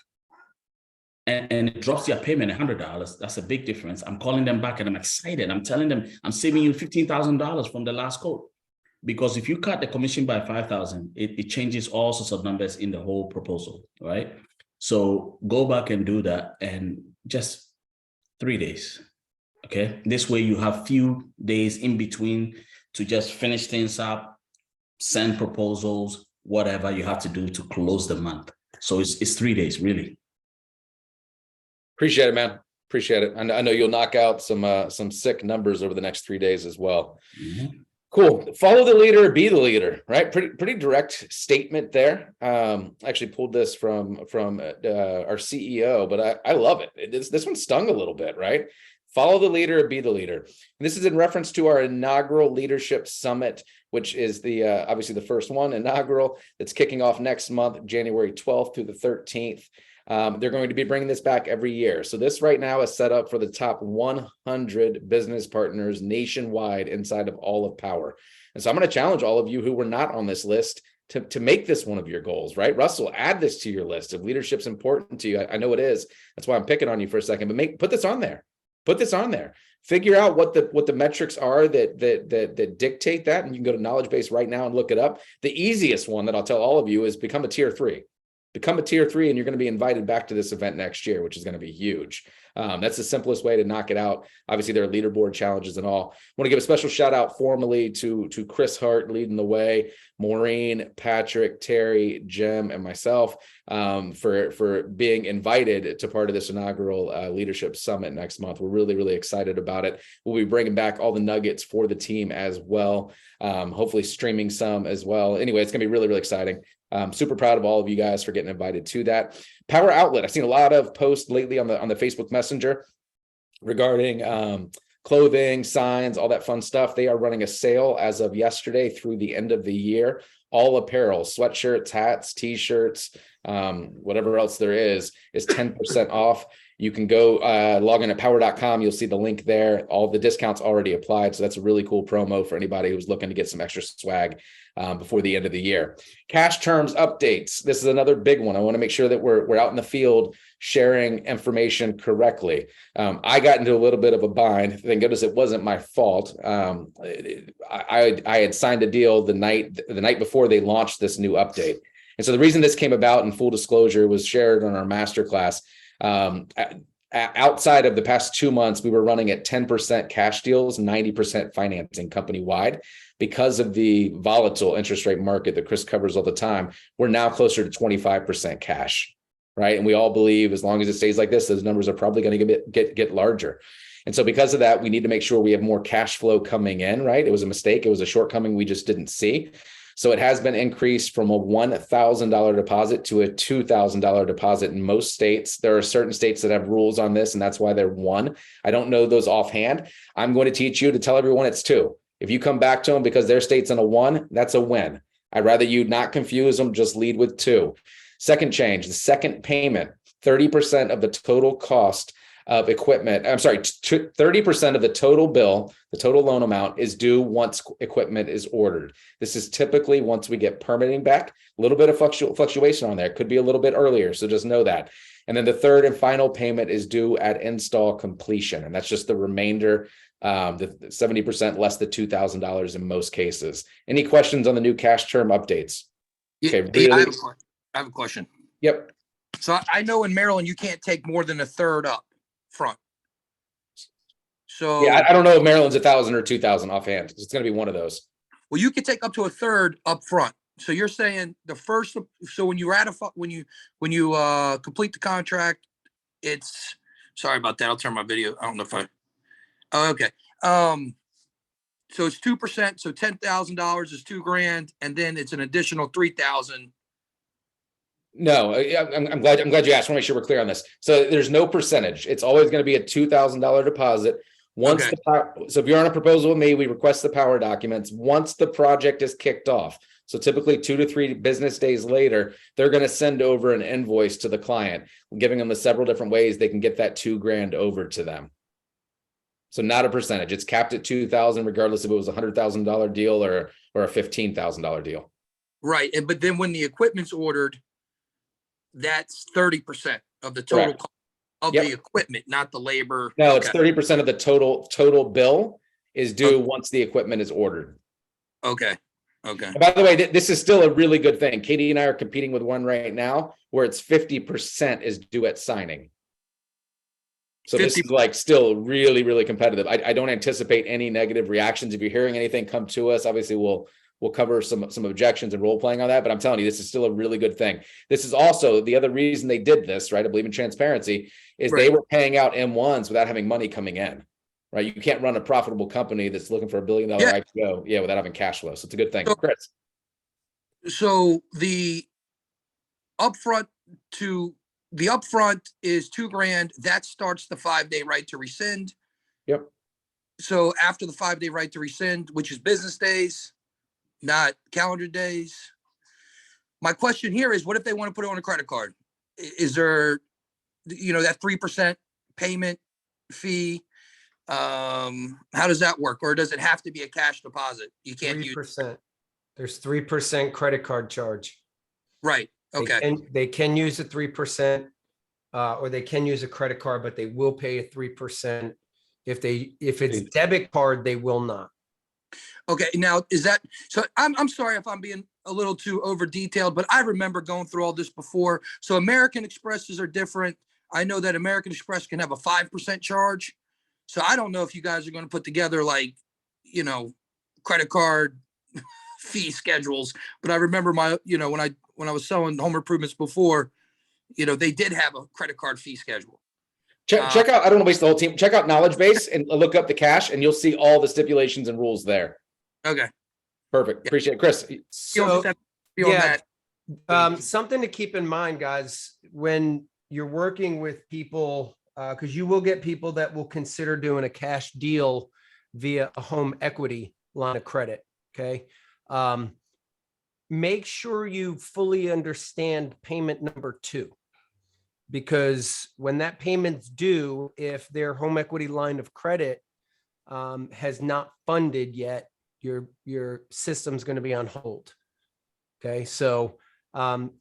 And it drops your payment $100. That's a big difference. I'm calling them back and I'm excited. I'm telling them I'm saving you $15,000 from the last quote. Because if you cut the commission by 5,000, it changes all sorts of numbers in the whole proposal, right? So go back and do that, and just 3 days. Okay, this way you have few days in between to just finish things up, send proposals, whatever you have to do to close the month. So it's 3 days, really. Appreciate it, man. Appreciate it. I know you'll knock out some sick numbers over the next 3 days as well. Mm-hmm. Cool. Follow the leader, be the leader, right? Pretty direct statement there. Actually pulled this from our CEO, but I love it. This one stung a little bit, right? Follow the leader, be the leader. And this is in reference to our inaugural leadership summit, which is the obviously the first one, inaugural, that's kicking off next month, January 12th through the 13th. They're going to be bringing this back every year. So this right now is set up for the top 100 business partners nationwide inside of all of Power. And so I'm going to challenge all of you who were not on this list to make this one of your goals, right? Russell, add this to your list. If leadership's important to you, I know it is. That's why I'm picking on you for a second, but put this on there. Put this on there. Figure out what the metrics are that dictate that. And you can go to Knowledge Base right now and look it up. The easiest one that I'll tell all of you is become a tier 3. Become a tier 3, and you're going to be invited back to this event next year, which is going to be huge. That's the simplest way to knock it out. Obviously, there are leaderboard challenges and all. I want to give a special shout out formally to Chris Hart leading the way, Maureen, Patrick, Terry, Jim, and myself for being invited to part of this inaugural leadership summit next month. We're really, really excited about it. We'll be bringing back all the nuggets for the team as well. Hopefully streaming some as well. Anyway, it's going to be really, really exciting. I'm super proud of all of you guys for getting invited to that. Power Outlet. I've seen a lot of posts lately on the Facebook Messenger regarding clothing, signs, all that fun stuff. They are running a sale as of yesterday through the end of the year. All apparel, sweatshirts, hats, t-shirts, whatever else there is 10% off. You can go log in at power.com. You'll see the link there. All the discounts already applied. So that's a really cool promo for anybody who's looking to get some extra swag before the end of the year. Cash terms updates. This is another big one. I want to make sure that we're out in the field sharing information correctly. I got into a little bit of a bind. Thank goodness it wasn't my fault. I had signed a deal the night before they launched this new update. And so the reason this came about, in full disclosure, was shared on our masterclass. Outside of the past 2 months, we were running at 10% cash deals, 90% financing company wide. Because of the volatile interest rate market that Chris covers all the time, we're now closer to 25% cash, right? And we all believe as long as it stays like this, those numbers are probably going to get larger. And so because of that, we need to make sure we have more cash flow coming in, right? It was a mistake. It was a shortcoming we just didn't see. So it has been increased from a $1,000 deposit to a $2,000 deposit in most states. There are certain states that have rules on this, and that's why they're 1. I don't know those offhand. I'm going to teach you to tell everyone it's 2. If you come back to them because their state's in a 1, that's a win. I'd rather you not confuse them, just lead with 2. Second change, the second payment, 30% of the total cost of equipment. I'm sorry, 30% of the total bill, the total loan amount is due once equipment is ordered. This is typically once we get permitting back. A little bit of fluctuation on there. It could be a little bit earlier, so just know that. And then the third and final payment is due at install completion, and that's just the remainder, the 70% less the $2,000 in most cases. Any questions on the new cash term updates? Yeah, Okay, I really? have a question. Yep. So I know in Maryland, you can't take more than a third up front. So Yeah, I don't know if Maryland's 1,000 or 2,000 offhand. It's going to be one of those. well, you can take up to a third up front. So you're saying the first, so when you ratify, when you complete the contract, it's, sorry about that. I'll turn my video. I don't know if oh, okay. So it's 2%. So $10,000 is $2,000. And then it's an additional 3,000. No, I'm glad you asked. I want to make sure we're clear on this. So there's no percentage. It's always going to be a $2,000 deposit. Once so if you're on a proposal with me, we request the power documents once the project is kicked off. So typically 2 to 3 business days later, they're going to send over an invoice to the client, giving them the several different ways they can get that $2,000 over to them. So not a percentage. It's capped at 2,000, regardless if it was a $100,000 deal or a $15,000 deal. Right. And but then when the equipment's ordered, that's 30% of the total Correct. cost of Yep. the equipment, not the labor. No, Okay. it's 30% of the total bill is due once the equipment is ordered. Okay. Okay. And by the way, this is still a really good thing. Katie and I are competing with one right now where it's 50% is due at signing. So this is like still really, really competitive. I don't anticipate any negative reactions. If you're hearing anything, come to us. Obviously, we'll cover some objections and role playing on that. But I'm telling you, this is still a really good thing. This is also the other reason they did this, right? I believe in transparency, is Right. they were paying out M1s without having money coming in, right? You can't run a profitable company that's looking for $1 billion IPO, without having cash flow. So it's a good thing. So- Chris. So the upfront is $2,000. That starts the 5-day right to rescind. Yep. So after the 5-day right to rescind, which is business days, not calendar days. My question here is, what if they want to put it on a credit card? Is there, that 3% payment fee? How does that work? Or does it have to be a cash deposit? You can't use, 3%. There's 3% credit card charge. right? Okay. They can use a 3%, or they can use a credit card, but they will pay a 3%. If it's debit card, they will not. Okay, now is that, so I'm sorry if I'm being a little too over detailed, but I remember going through all this before. So American Expresses are different. I know that American Express can have a 5% charge. So I don't know if you guys are going to put together like, credit card fee schedules, but I remember when I was selling home improvements before, they did have a credit card fee schedule. Check out, I don't want to waste the whole team. Check out Knowledge Base and look up the cash and you'll see all the stipulations and rules there. Okay. Perfect. Appreciate it. Chris. So, yeah, something to keep in mind, guys, when you're working with people, because you will get people that will consider doing a cash deal via a home equity line of credit. Okay. Make sure you fully understand payment number 2, because when that payment's due, if their home equity line of credit has not funded yet, your system's going to be on hold. Okay. So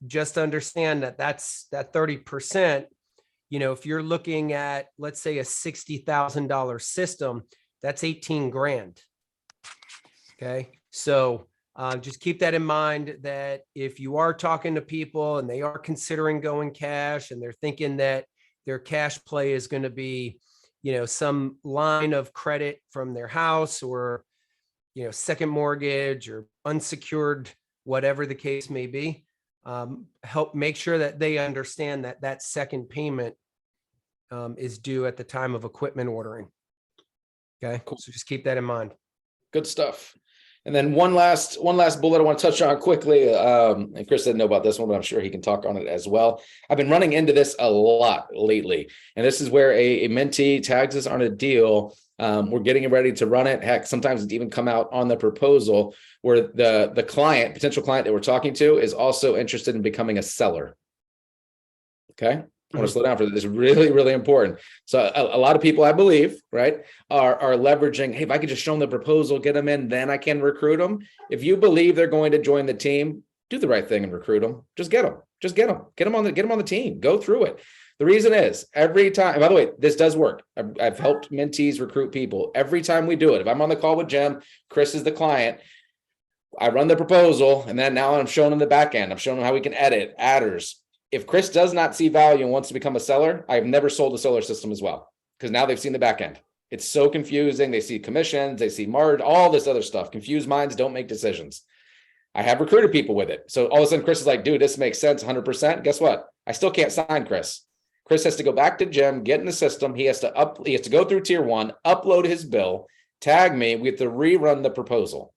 just understand that's that 30%, if you're looking at, let's say, a $60,000 system, that's 18 grand. Okay. So just keep that in mind, that if you are talking to people and they are considering going cash and they're thinking that their cash play is going to be, some line of credit from their house or, second mortgage or unsecured, whatever the case may be, help make sure that they understand that that second payment is due at the time of equipment ordering. Okay. Cool. So just keep that in mind. Good stuff. And then one last bullet I want to touch on quickly. And Chris didn't know about this one, but I'm sure he can talk on it as well. I've been running into this a lot lately. And this is where a mentee tags us on a deal. We're getting ready to run it. Heck, sometimes it even come out on the proposal where the potential client that we're talking to is also interested in becoming a seller. Okay. I want to slow down for this. This is really, really important. So a lot of people, I believe, right, are leveraging, hey, if I could just show them the proposal, get them in, then I can recruit them. If you believe they're going to join the team, do the right thing and recruit them. Just get them. Get them on the team. Go through it. The reason is every time, and by the way, this does work. I've helped mentees recruit people. Every time we do it, if I'm on the call with Jim, Chris is the client, I run the proposal, and then now I'm showing them the back end. I'm showing them how we can edit, adders. If Chris does not see value and wants to become a seller, I've never sold a solar system as well, because now they've seen the back end. It's so confusing. They see commissions, they see margin, all this other stuff. Confused minds don't make decisions. I have recruited people with it. So all of a sudden Chris is like, dude, this makes sense 100%. Guess what? I still can't sign Chris. Chris has to go back to Jim, get in the system. He has to go through tier 1, upload his bill, tag me. We have to rerun the proposal.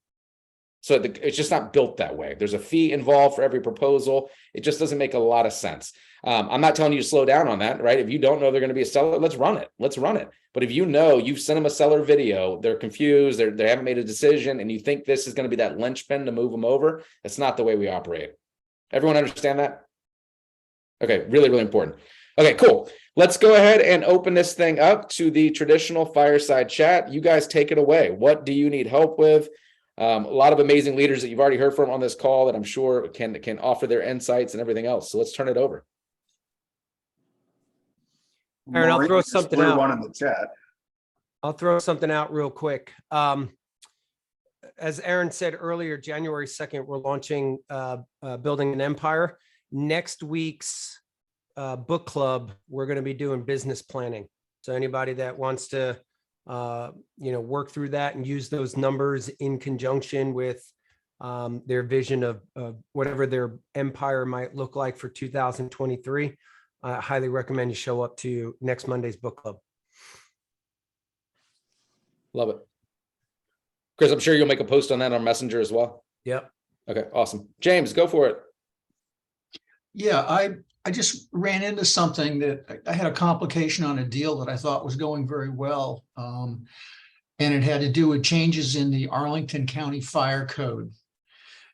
So it's just not built that way. There's a fee involved for every proposal. It just doesn't make a lot of sense. I'm not telling you to slow down on that, right? If you don't know they're going to be a seller, let's run it. But if you know you've sent them a seller video, they're confused, they haven't made a decision, and you think this is going to be that linchpin to move them over, that's not the way we operate. Everyone understand that? Okay, really, really important. Okay, cool. Let's go ahead and open this thing up to the traditional fireside chat. You guys take it away. What do you need help with? A lot of amazing leaders that you've already heard from on this call that I'm sure can offer their insights and everything else. So let's turn it over. Aaron, I'll throw something out. One in the chat. I'll throw something out real quick. As Aaron said earlier, January 2nd, we're launching Building an Empire. Next week's book club, we're going to be doing business planning. So anybody that wants to work through that and use those numbers in conjunction with their vision of whatever their empire might look like for 2023. I highly recommend you show up to next Monday's book club. Love it. Chris, I'm sure you'll make a post on that on Messenger as well. Yep. Okay, awesome. James, go for it. Yeah, I just ran into something that I had a complication on a deal that I thought was going very well. And it had to do with changes in the Arlington County Fire Code.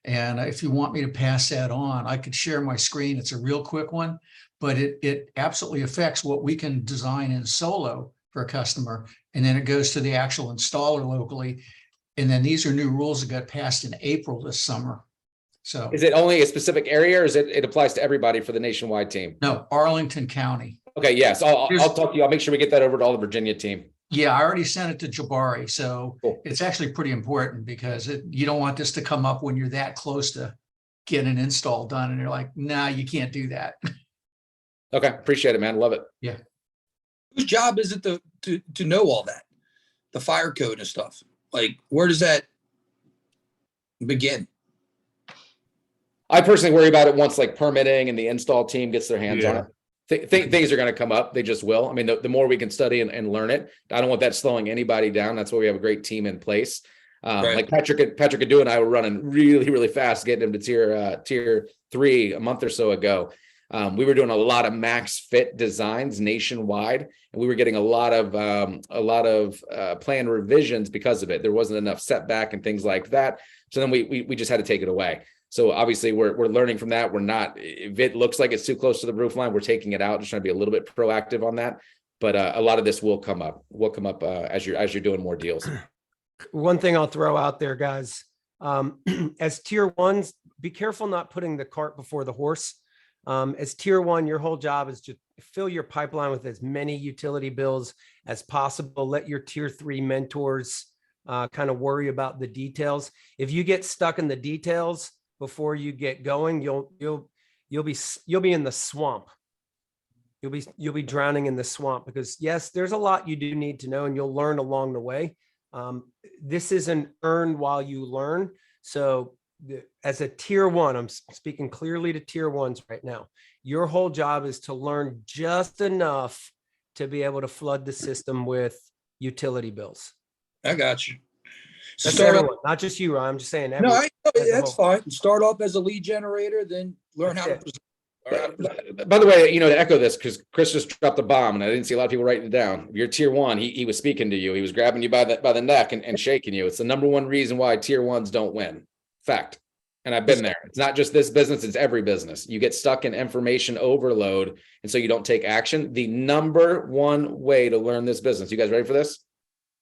And if you want me to pass that on, I could share my screen. It's a real quick one, but it absolutely affects what we can design in Solo for a customer. And then it goes to the actual installer locally. And then these are new rules that got passed in April this summer. So Is it only a specific area, or is it applies to everybody for the nationwide team? no, Arlington County. Okay, yes, I'll Here's- talk to you. I'll make sure we get that over to all the Virginia team. Yeah, I already sent it to Jabari. So Cool. it's actually pretty important because you don't want this to come up when you're that close to getting an install done. And you're like, nah, you can't do that. Okay, appreciate it, man. Love it. Whose job is it to know all that? The fire code and stuff. Like, where does that begin? I personally worry about it once like permitting and the install team gets their hands on it. Things are going to come up. They just will. I mean, the more we can study and learn it, I don't want that slowing anybody down. That's why we have a great team in place. Right. Like Patrick Adu and I were running really, really fast, getting him to tier 3 a month or so ago. We were doing a lot of max fit designs nationwide, and we were getting a lot of plan revisions because of it. There wasn't enough setback and things like that. So then we just had to take it away. So obviously we're learning from that. We're not, if it looks like it's too close to the roof line, we're taking it out, just trying to be a little bit proactive on that. But a lot of this will come up. As you're doing more deals. One thing I'll throw out there, guys, as tier ones, be careful not putting the cart before the horse. As tier one, your whole job is to fill your pipeline with as many utility bills as possible. Let your tier 3 mentors kind of worry about the details. If you get stuck in the details before you get going, you'll be in the swamp. You'll be drowning in the swamp, because yes, there's a lot you do need to know, and you'll learn along the way. This isn't earned while you learn. So as a tier 1, I'm speaking clearly to tier 1s right now. Your whole job is to learn just enough to be able to flood the system with utility bills. I got you. That's Start everyone, not just you, Ron. I'm just saying. No, Everyone. that's fine. Start off as a lead generator, then learn how to That's present. By the way, to echo this, because Chris just dropped the bomb and I didn't see a lot of people writing it down. If you're tier 1, he was speaking to you. He was grabbing you by the neck and shaking you. It's the number one reason why tier 1s don't win. Fact. And I've been there. It's not just this business, it's every business. You get stuck in information overload, and so you don't take action. The number one way to learn this business, you guys ready for this?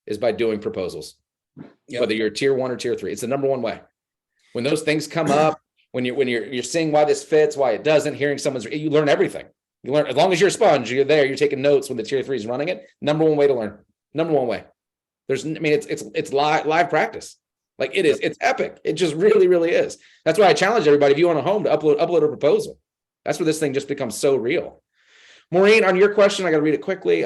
Is by doing proposals. Yep. Whether you're tier 1 or tier 3. It's the number one way. When those things come up, when you're seeing why this fits, why it doesn't, hearing you learn everything. You learn, as long as you're a sponge, you're there, you're taking notes when the tier 3 is running it. Number one way to learn. Number one way. It's live practice. Like it is, it's epic. It just really, really is. That's why I challenge everybody, if you want a home, to upload a proposal. That's where this thing just becomes so real. Maureen, on your question, I got to read it quickly.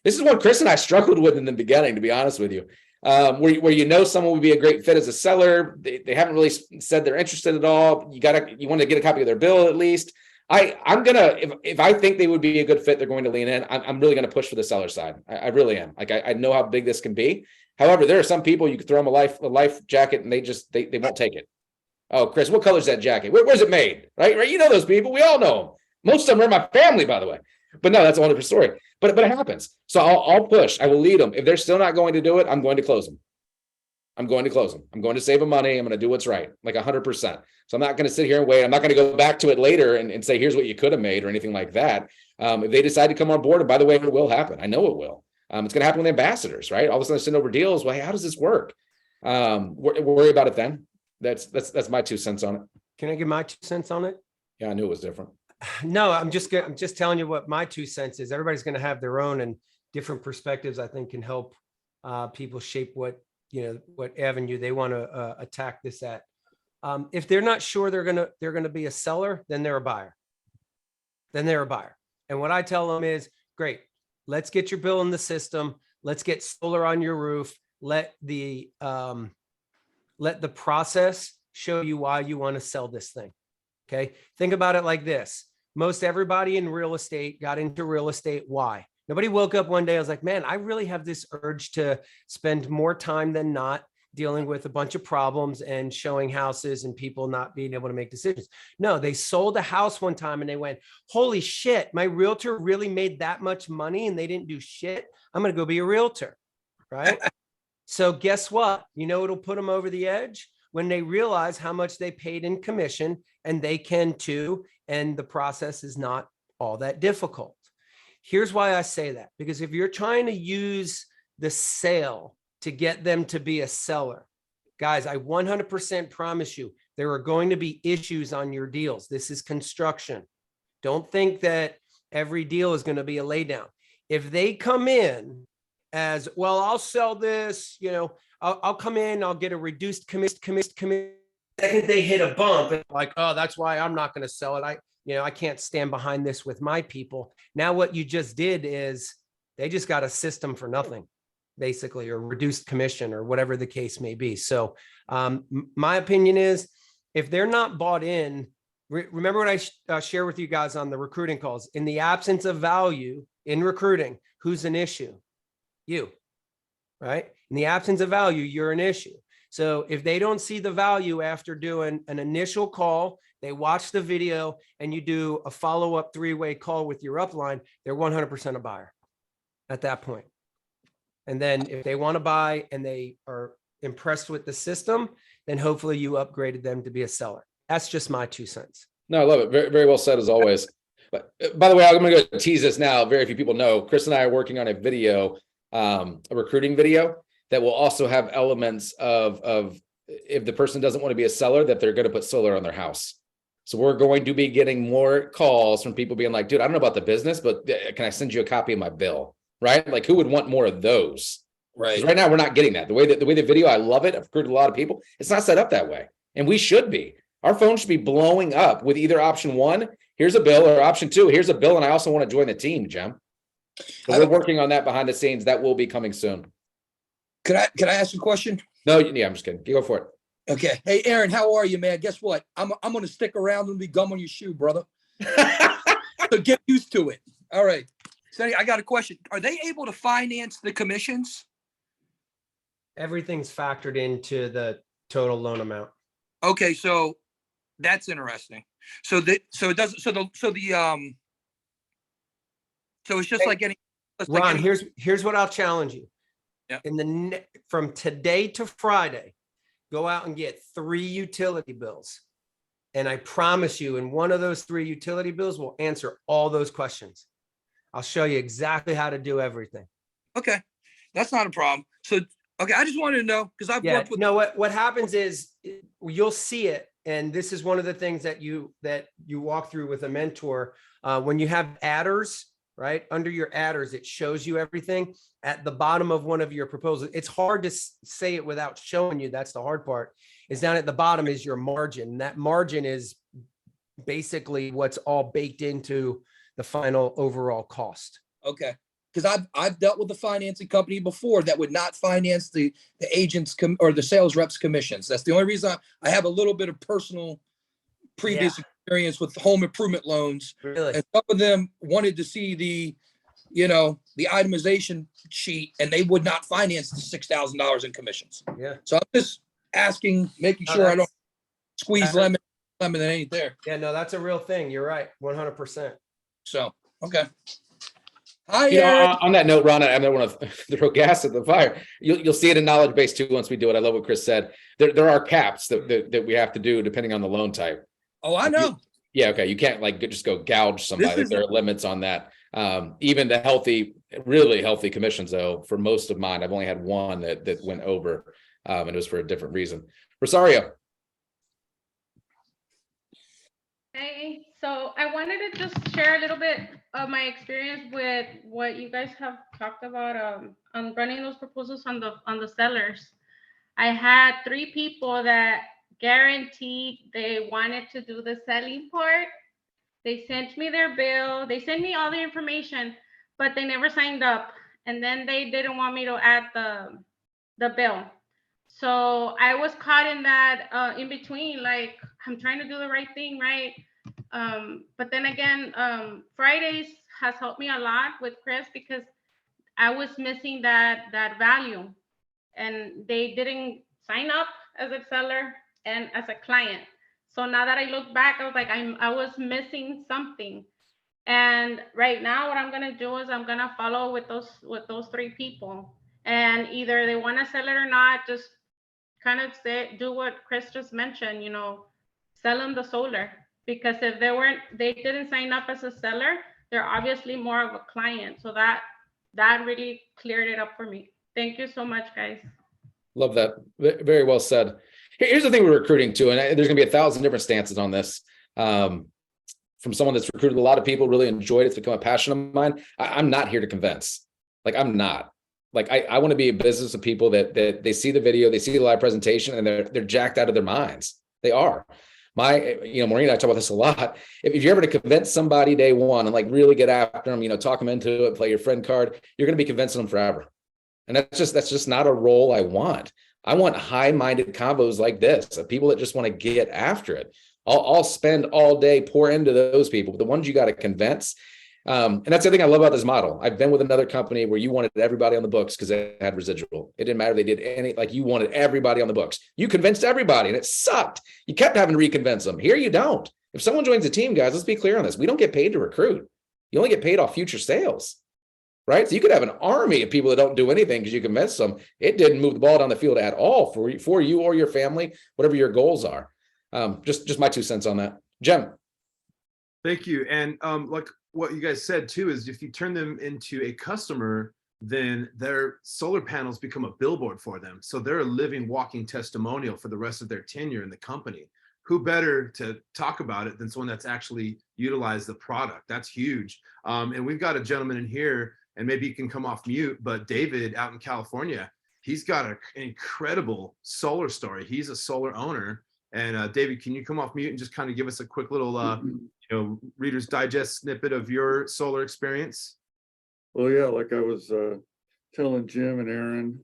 This is what Chris and I struggled with in the beginning, to be honest with you. Where someone would be a great fit as a seller. They haven't really said they're interested at all. You want to get a copy of their bill at least. I'm gonna, if I think they would be a good fit, they're going to lean in. I'm really gonna push for the seller side. I really am. Like I know how big this can be. However, there are some people you could throw them a life jacket and they won't take it. Oh, Chris, what color is that jacket? Where's it made? Right? You know those people. We all know them. Most of them are my family, by the way. But no, that's a whole different story. But it happens. So I'll push. I will lead them. If they're still not going to do it, I'm going to close them. I'm going to save them money. I'm going to do what's right, like 100%. So I'm not going to sit here and wait. I'm not going to go back to it later and say, here's what you could have made or anything like that. If they decide to come on board, and by the way, it will happen. I know it will. It's going to happen with ambassadors, right? All of a sudden, I send over deals. Well, hey, how does this work? Worry about it then. That's my 2 cents on it. Can I give my 2 cents on it? Yeah, I knew it was different. No, I'm just telling you what my 2 cents is. Everybody's going to have their own, and different perspectives, I think, can help people shape what avenue they want to attack this at. If they're not sure they're going to be a seller, then they're a buyer. And what I tell them is, great, let's get your bill in the system. Let's get solar on your roof. Let the process show you why you want to sell this thing. Okay. Think about it like this. Most everybody in real estate got into real estate. Why? Nobody woke up one day. I was like, man, I really have this urge to spend more time than not dealing with a bunch of problems and showing houses and people not being able to make decisions. No, they sold a house one time and they went, holy shit, my realtor really made that much money and they didn't do shit. I'm going to go be a realtor. Right. So guess what? It'll put them over the edge when they realize how much they paid in commission, and they can too. And the process is not all that difficult. Here's why I say that, because if you're trying to use the sale to get them to be a seller, guys, I 100% promise you, there are going to be issues on your deals. This is construction. Don't think that every deal is going to be a laydown. If they come in as, well, I'll sell this, you know, I'll come in, I'll get a reduced commission. Second they hit a bump, like, oh, that's why I'm not going to sell it. I can't stand behind this with my people. Now what you just did is they just got a system for nothing, basically, or reduced commission or whatever the case may be. So my opinion is, if they're not bought in, remember what I share with you guys on the recruiting calls, in the absence of value in recruiting, who's an issue? You, right? In the absence of value, you're an issue. So if they don't see the value after doing an initial call, they watch the video, and you do a follow-up 3-way call with your upline, they're 100% a buyer at that point. And then if they want to buy and they are impressed with the system, then hopefully you upgraded them to be a seller. That's just my 2 cents. No, I love it. Very, very well said as always. But by the way, I'm going to go tease this now. Very few people know. Chris and I are working on a video, a recruiting video that will also have elements of if the person doesn't want to be a seller, that they're going to put solar on their house. So we're going to be getting more calls from people being like, dude, I don't know about the business, but can I send you a copy of my bill? Right? Like, who would want more of those? Right. Right now, we're not getting that. The way the video, I love it. I've recruited a lot of people. It's not set up that way. And we should be. Our phone should be blowing up with either option 1, here's a bill, or option 2, here's a bill, and I also want to join the team, Jim. So we're working on that behind the scenes. That will be coming soon. Could I ask a question? No, yeah, I'm just kidding. You go for it. Okay. Hey, Aaron, how are you, man? Guess what? I'm going to stick around and be gum on your shoe, brother. So get used to it. All right. So I got a question. Are they able to finance the commissions? Everything's factored into the total loan amount. Okay, so that's interesting. So it's just like getting. Ron, here's what I'll challenge you. Yeah. From today to Friday, go out and get 3 utility bills. And I promise you, in one of those 3 utility bills will answer all those questions. I'll show you exactly how to do everything. Okay, that's not a problem. So, okay, I just wanted to know, because I've worked with. No, what happens is you'll see it. And this is one of the things that you walk through with a mentor. When you have adders, right? Under your adders, it shows you everything at the bottom of one of your proposals. It's hard to say it without showing you. That's the hard part. Is down at the bottom is your margin. That margin is basically what's all baked into the final overall cost. Okay. Because I've dealt with the financing company before that would not finance the agents or the sales reps commissions. That's the only reason I have a little bit of personal previous experience with home improvement loans. Really? And some of them wanted to see the itemization sheet, and they would not finance the $6,000 in commissions. Yeah. So I'm just asking, making sure I don't squeeze lemon that ain't there. Yeah, no, that's a real thing. You're right. 100%. So, okay. On that note, Ron, I don't want to throw gas at the fire. You'll see it in knowledge base too once we do it. I love what Chris said. There are caps that we have to do depending on the loan type. Oh, I know. Yeah, okay. You can't just go gouge somebody. There are limits on that. Even the really healthy commissions, though, for most of mine, I've only had one that went over, and it was for a different reason. Rosario. Hey, so I wanted to just share a little bit of my experience with what you guys have talked about on running those proposals on the sellers. I had 3 people that guaranteed they wanted to do the selling part. They sent me their bill. They sent me all the information, but they never signed up. And then they didn't want me to add the bill. So I was caught in that in between, like, I'm trying to do the right thing, right? But then again, Fridays has helped me a lot with Chris because I was missing that value, and they didn't sign up as a seller and as a client. So now that I look back, I was like, I was missing something. And right now, what I'm gonna do is I'm gonna follow with those 3 people, and either they want to sell it or not. Just kind of do what Chris just mentioned, sell them the solar. Because if they didn't sign up as a seller, they're obviously more of a client. So that really cleared it up for me. Thank you so much, guys. Love that. Very well said. Here's the thing with recruiting too, and there's gonna be 1,000 different stances on this. From someone that's recruited a lot of people, really enjoyed it. It's become a passion of mine. I'm not here to convince. Like, I'm not. Like, I want to be a business of people that they see the video, they see the live presentation, and they're jacked out of their minds. They are. Maureen and I talk about this a lot. If you're ever to convince somebody day one and like really get after them, talk them into it, play your friend card, you're going to be convincing them forever. And that's just not a role I want. I want high-minded combos like this, of people that just want to get after it. I'll spend all day, pour into those people, but the ones you got to convince. And that's the thing I love about this model. I've been with another company where you wanted everybody on the books because they had residual. It didn't matter. They did you wanted everybody on the books. You convinced everybody and it sucked. You kept having to reconvince them. Here you don't. If someone joins the team, guys, let's be clear on this. We don't get paid to recruit. You only get paid off future sales, right? So you could have an army of people that don't do anything because you convinced them. It didn't move the ball down the field at all for you or your family, whatever your goals are. Just my 2 cents on that. Jem. Thank you. And like what you guys said too, is if you turn them into a customer, then their solar panels become a billboard for them. So they're a living, walking testimonial for the rest of their tenure in the company. Who better to talk about it than someone that's actually utilized the product? That's huge. And we've got a gentleman in here, and maybe you can come off mute, but David out in California, he's got an incredible solar story. He's a solar owner. And David, can you come off mute and just kind of give us a quick little, Reader's Digest snippet of your solar experience? Well, yeah, like I was telling Jim and Aaron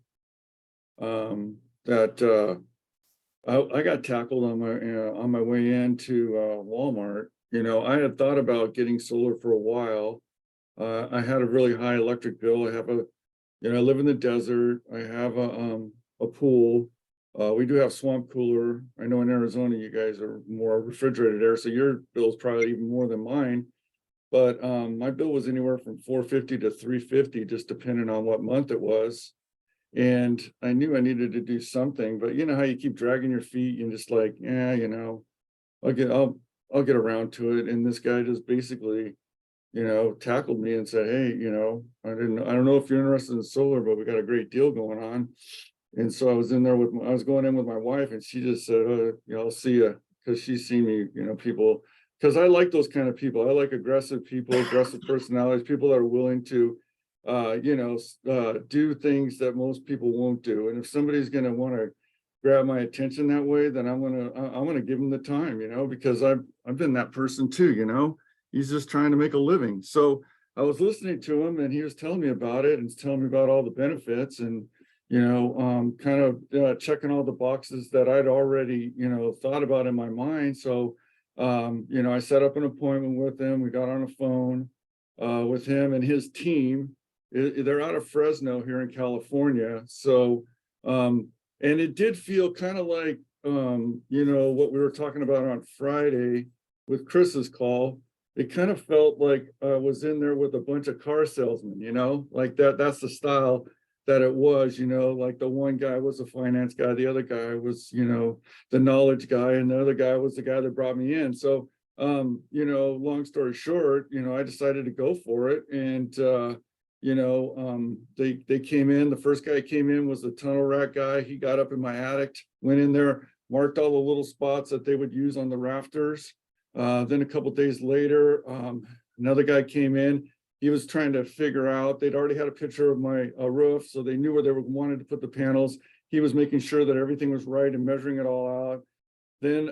that I got tackled on my way into Walmart. I had thought about getting solar for a while. I had a really high electric bill. I live in the desert. I have a pool. We do have swamp cooler. I know in Arizona, you guys are more refrigerated air, so your bill is probably even more than mine. But my bill was anywhere from $450 to $350, just depending on what month it was. And I knew I needed to do something, but you know how you keep dragging your feet and just like, I'll get around to it. And this guy just basically, tackled me and said, hey, I don't know if you're interested in solar, but we got a great deal going on. And so I was going in with my wife, and she just said, I'll see you, because she's seen me, people, because I like those kind of people. I like aggressive people, aggressive personalities, people that are willing to, do things that most people won't do. And if somebody's going to want to grab my attention that way, then I'm going to give them the time, because I've been that person too, he's just trying to make a living. So I was listening to him, and he was telling me about it and telling me about all the benefits, and checking all the boxes that I'd already, thought about in my mind. So, I set up an appointment with him. We got on a phone with him and his team. They're out of Fresno here in California. So, and it did feel kind of like, what we were talking about on Friday with Chris's call. It kind of felt like I was in there with a bunch of car salesmen, like that's the style that it was, like the one guy was a finance guy, the other guy was, the knowledge guy, and the other guy was the guy that brought me in. So, long story short, I decided to go for it. And, they came in, the first guy came in was the tunnel rack guy. He got up in my attic, went in there, marked all the little spots that they would use on the rafters. Then a couple of days later, another guy came in. He was trying to figure out, they'd already had a picture of my roof, so they knew where they wanted to put the panels. He was making sure that everything was right and measuring it all out. Then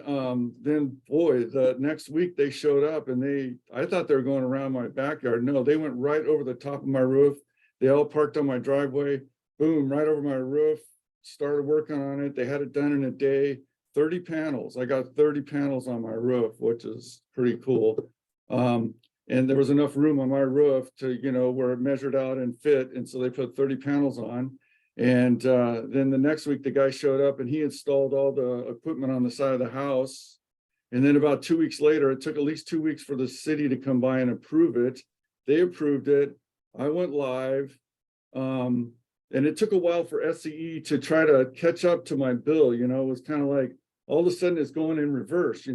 boy, the next week they showed up, and I thought they were going around my backyard. No, they went right over the top of my roof. They all parked on my driveway, boom, right over my roof, started working on it. They had it done in a day, 30 panels. I got 30 panels on my roof, which is pretty cool. And there was enough room on my roof to, where it measured out and fit. And so they put 30 panels on. And then the next week, the guy showed up and he installed all the equipment on the side of the house. And then about 2 weeks later, it took at least 2 weeks for the city to come by and approve it. They approved it. I went live. And it took a while for SCE to try to catch up to my bill. It was kind of like all of a sudden it's going in reverse,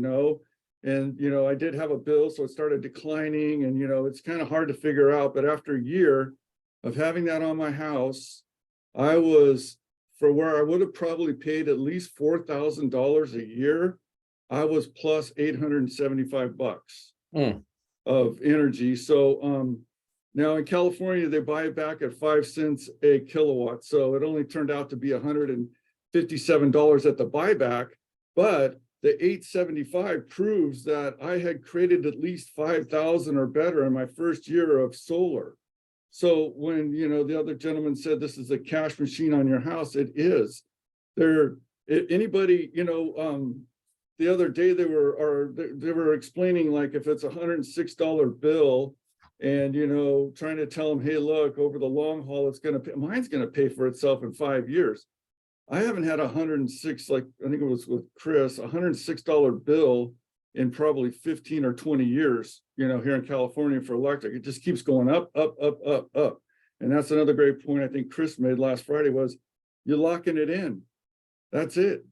And, I did have a bill, so it started declining and, it's kind of hard to figure out. But after a year of having that on my house, I was, for where I would have probably paid at least $4,000 a year, I was plus $875 of energy. So now in California, they buy it back at 5 cents a kilowatt. So it only turned out to be $157 at the buyback, but the 875 proves that I had created at least 5,000 or better in my first year of solar. So when, the other gentleman said this is a cash machine on your house, it is. Anybody, the other day they were explaining, like, if it's $106 bill and, trying to tell them, hey, look, over the long haul, mine's going to pay for itself in 5 years. I haven't had 106, like I think it was with Chris, $106 bill in probably 15 or 20 years, here in California for electric. It just keeps going up, up, up, up, up. And that's another great point I think Chris made last Friday was you're locking it in. That's it.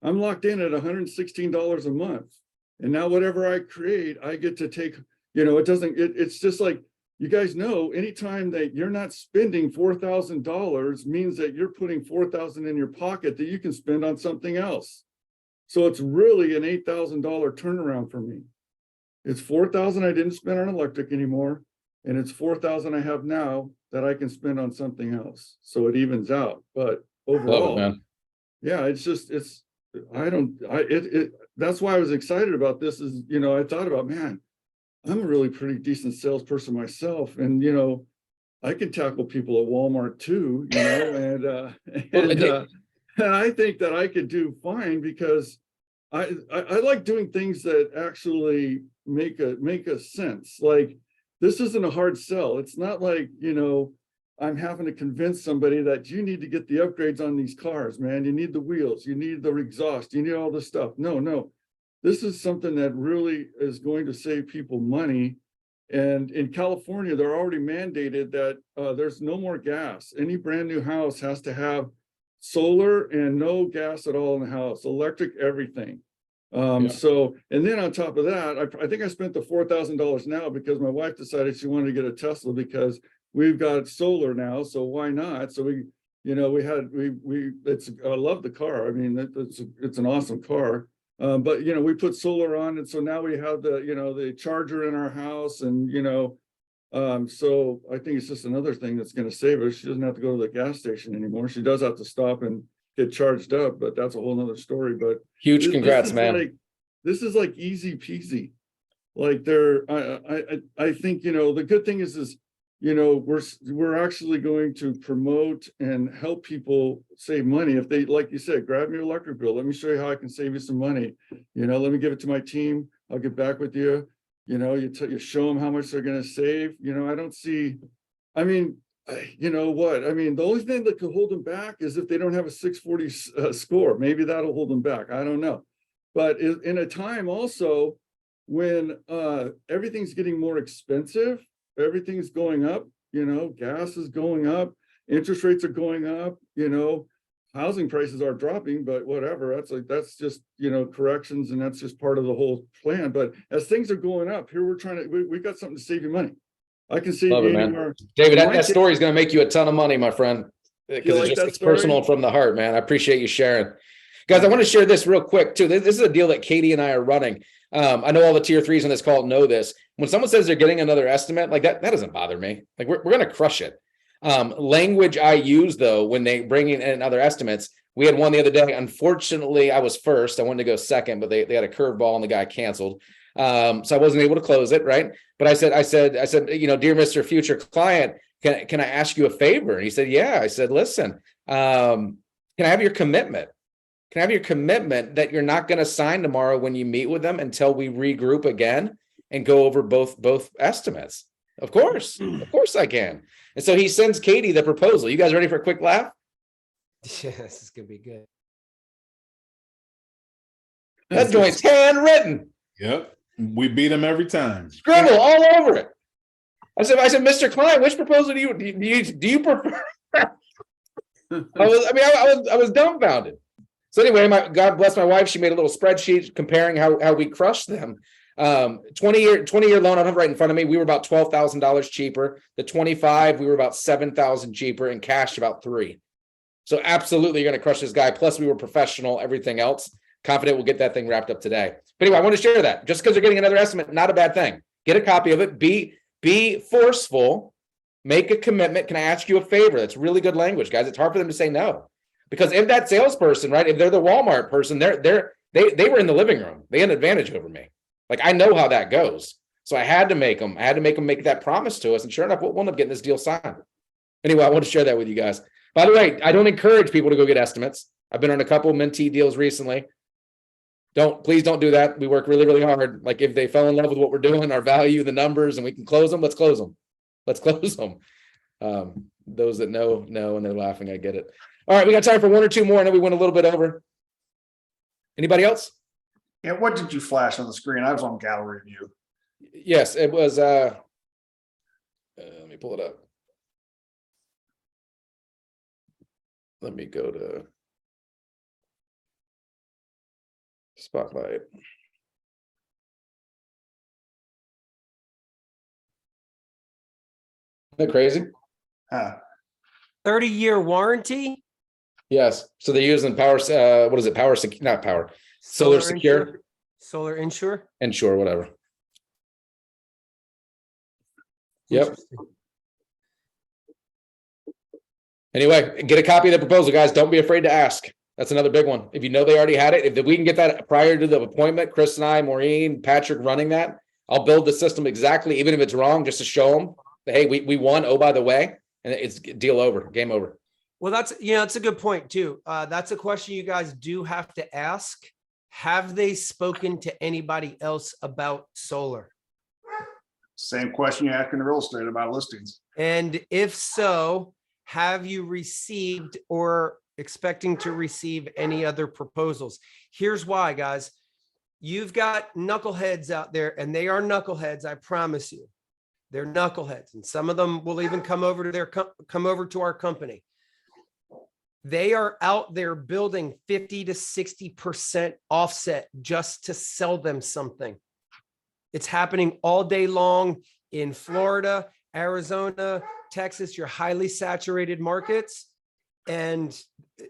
I'm locked in at $116 a month. And now whatever I create, I get to take, it's just like, you guys know, anytime that you're not spending $4,000 means that you're putting $4,000 in your pocket that you can spend on something else. So it's really an $8,000 turnaround for me. It's $4,000 I didn't spend on electric anymore, and it's $4,000 I have now that I can spend on something else. So it evens out. But overall, yeah, that's why I was excited about this is, I thought about, man, I'm a really pretty decent salesperson myself. And, I can tackle people at Walmart too, and I think that I could do fine because I like doing things that actually make a sense. Like, this isn't a hard sell. It's not like, I'm having to convince somebody that you need to get the upgrades on these cars, man. You need the wheels, you need the exhaust, you need all this stuff. No. This is something that really is going to save people money. And in California, they're already mandated that there's no more gas. Any brand new house has to have solar and no gas at all in the house, electric, everything. So, and then on top of that, I think I spent the $4,000 now because my wife decided she wanted to get a Tesla because we've got solar now. So why not? So I love the car. I mean, it's an awesome car. But we put solar on it, so now we have the charger in our house, and so I think it's just another thing that's going to save her. She doesn't have to go to the gas station anymore. She does have to stop and get charged up, but that's a whole nother story. But huge congrats, man. This is like easy peasy. Like I think the good thing is we're actually going to promote and help people save money. If they, like you said, grab your electric bill, let me show you how I can save you some money. Let me give it to my team. I'll get back with you. You show them how much they're going to save. I don't see, the only thing that could hold them back is if they don't have a 640 score. Maybe that'll hold them back. I don't know. But in a time also when everything's getting more expensive, everything's going up, gas is going up, interest rates are going up, housing prices are dropping, but whatever, that's just, corrections, and that's just part of the whole plan. But as things are going up here, we got something to save you money. I can save you anywhere. David, that story is going to make you a ton of money, my friend, because it's personal from the heart, man. I appreciate you sharing. Guys, I want to share this real quick too. This is a deal that Katie and I are running. I know all the tier threes on this call know this. When someone says they're getting another estimate, like that doesn't bother me. Like we're going to crush it. Language I use though, when they bring in other estimates, we had one the other day. Unfortunately, I was first. I wanted to go second, but they had a curveball and the guy canceled. So I wasn't able to close it. Right. But I said, dear Mr. Future Client, can I ask you a favor? And he said, yeah. I said, listen, can I have your commitment? Can I have your commitment that you're not going to sign tomorrow when you meet with them until we regroup again and go over both estimates? Of course I can. And so he sends Katie the proposal. You guys ready for a quick laugh? Yeah, this is going to be good. That joint's handwritten. Yep. We beat him every time. Scribble all over it. I said, Mr. Klein, which proposal do you prefer? I was dumbfounded. So anyway, God bless my wife. She made a little spreadsheet comparing how we crushed them. 20-year loan, I don't have it right in front of me. We were about $12,000 cheaper. The 25, we were about 7,000 cheaper, and cash about 3. So absolutely, you're going to crush this guy. Plus, we were professional, everything else. Confident we'll get that thing wrapped up today. But anyway, I want to share that. Just because you're getting another estimate, not a bad thing. Get a copy of it. Be forceful. Make a commitment. Can I ask you a favor? That's really good language, guys. It's hard for them to say no. Because if that salesperson, right, if they're the Walmart person, they were in the living room. They had an advantage over me. Like, I know how that goes. So I had to make them make that promise to us. And sure enough, we'll end up getting this deal signed. Anyway, I want to share that with you guys. By the way, I don't encourage people to go get estimates. I've been on a couple of mentee deals recently. Please don't do that. We work really, really hard. Like, if they fell in love with what we're doing, our value, the numbers, and we can close them, let's close them. Let's close them. Those that know, and they're laughing. I get it. All right, we got time for 1 or 2 more. I know we went a little bit over. Anybody else? Yeah, what did you flash on the screen? I was on gallery view. Yes, it was. Let me pull it up. Let me go to Spotlight. Isn't that crazy? 30-year warranty? Yes. So they're using power. What is it? Not power. Solar secure. Solar insure. Insure, whatever. Yep. Anyway, get a copy of the proposal, guys. Don't be afraid to ask. That's another big one. If you know they already had it, if we can get that prior to the appointment, Chris and I, Maureen, Patrick running that, I'll build the system exactly, even if it's wrong, just to show them, hey, we won. Oh, by the way, and it's deal over, game over. Well, that's a good point too. That's a question you guys do have to ask. Have they spoken to anybody else about solar? Same question you ask in real estate about listings. And if so, have you received or expecting to receive any other proposals? Here's why, guys. You've got knuckleheads out there, and they are knuckleheads, I promise you. They're knuckleheads, and some of them will even come over to our company. They are out there building 50 to 60% offset just to sell them something. It's happening all day long in Florida, Arizona, Texas, your highly saturated markets, and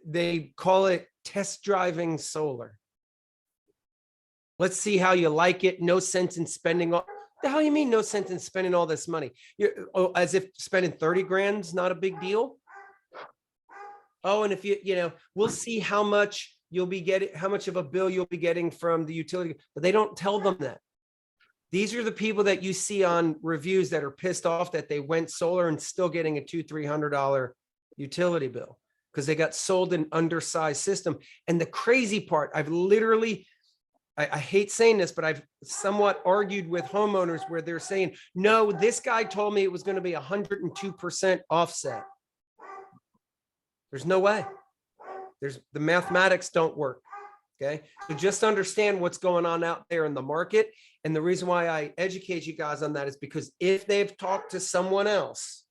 they call it test driving solar. Let's see how you like it. No sense in spending all. The hell you mean no sense in spending all this money? As if spending 30 grand's not a big deal. Oh, and if we'll see how much you'll be getting, how much of a bill you'll be getting from the utility, but they don't tell them that. These are the people that you see on reviews that are pissed off that they went solar and still getting a $200-300 utility bill because they got sold an undersized system. And the crazy part, I hate saying this, but I've somewhat argued with homeowners where they're saying, no, this guy told me it was going to be 102% offset. There's no way. The mathematics don't work. Okay. So just understand what's going on out there in the market. And the reason why I educate you guys on that is because if they've talked to someone else,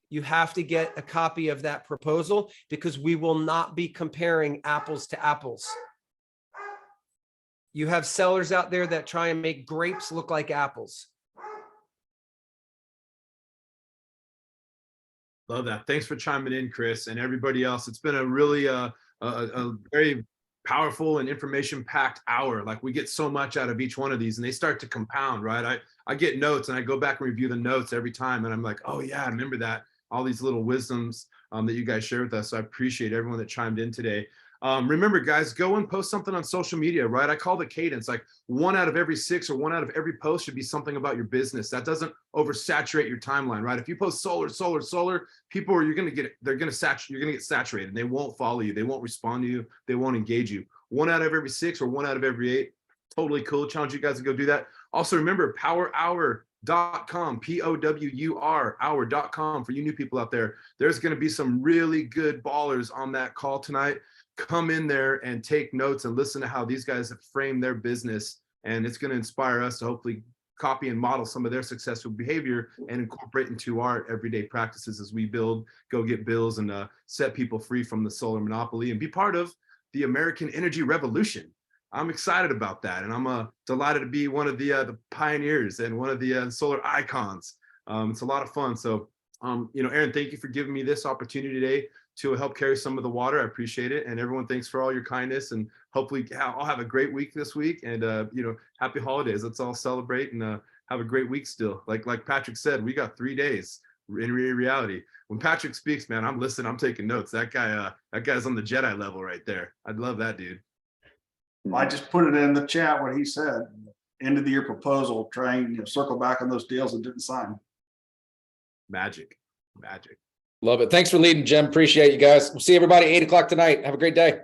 you have to get a copy of that proposal because we will not be comparing apples to apples. You have sellers out there that try and make grapes look like apples. Love that. Thanks for chiming in, Chris, and everybody else. It's been a really a very powerful and information-packed hour. Like, we get so much out of each one of these, and they start to compound, right? I get notes, and I go back and review the notes every time, and I'm like, oh yeah, I remember that. All these little wisdoms that you guys share with us. So I appreciate everyone that chimed in today. Remember, guys, go and post something on social media, right? I call the cadence, like 1 out of every 6 or 1 out of every post should be something about your business. That doesn't oversaturate your timeline, right? If you post solar, people you're going to get saturated. They won't follow you. They won't respond to you. They won't engage you. 1 out of every 6 or 1 out of every 8. Totally cool. Challenge you guys to go do that. Also, remember, powerhour.com, POWUR, hour.com for you new people out there. There's going to be some really good ballers on that call tonight. Come in there and take notes and listen to how these guys have framed their business. And it's going to inspire us to hopefully copy and model some of their successful behavior and incorporate into our everyday practices as we build, go get bills, and set people free from the solar monopoly and be part of the American energy revolution. I'm excited about that. And I'm delighted to be one of the pioneers and one of the solar icons. It's a lot of fun. So, Aaron, thank you for giving me this opportunity today to help carry some of the water. I appreciate it. And everyone, thanks for all your kindness, and hopefully I'll have a great week this week, and, happy holidays. Let's all celebrate and have a great week still. Like Patrick said, we got 3 days in reality. When Patrick speaks, man, I'm listening, I'm taking notes. That guy's on the Jedi level right there. I'd love that, dude. I just put it in the chat what he said. End of the year proposal, trying to circle back on those deals that didn't sign. Magic. Love it. Thanks for leading, Jim. Appreciate you guys. We'll see everybody at 8 o'clock tonight. Have a great day.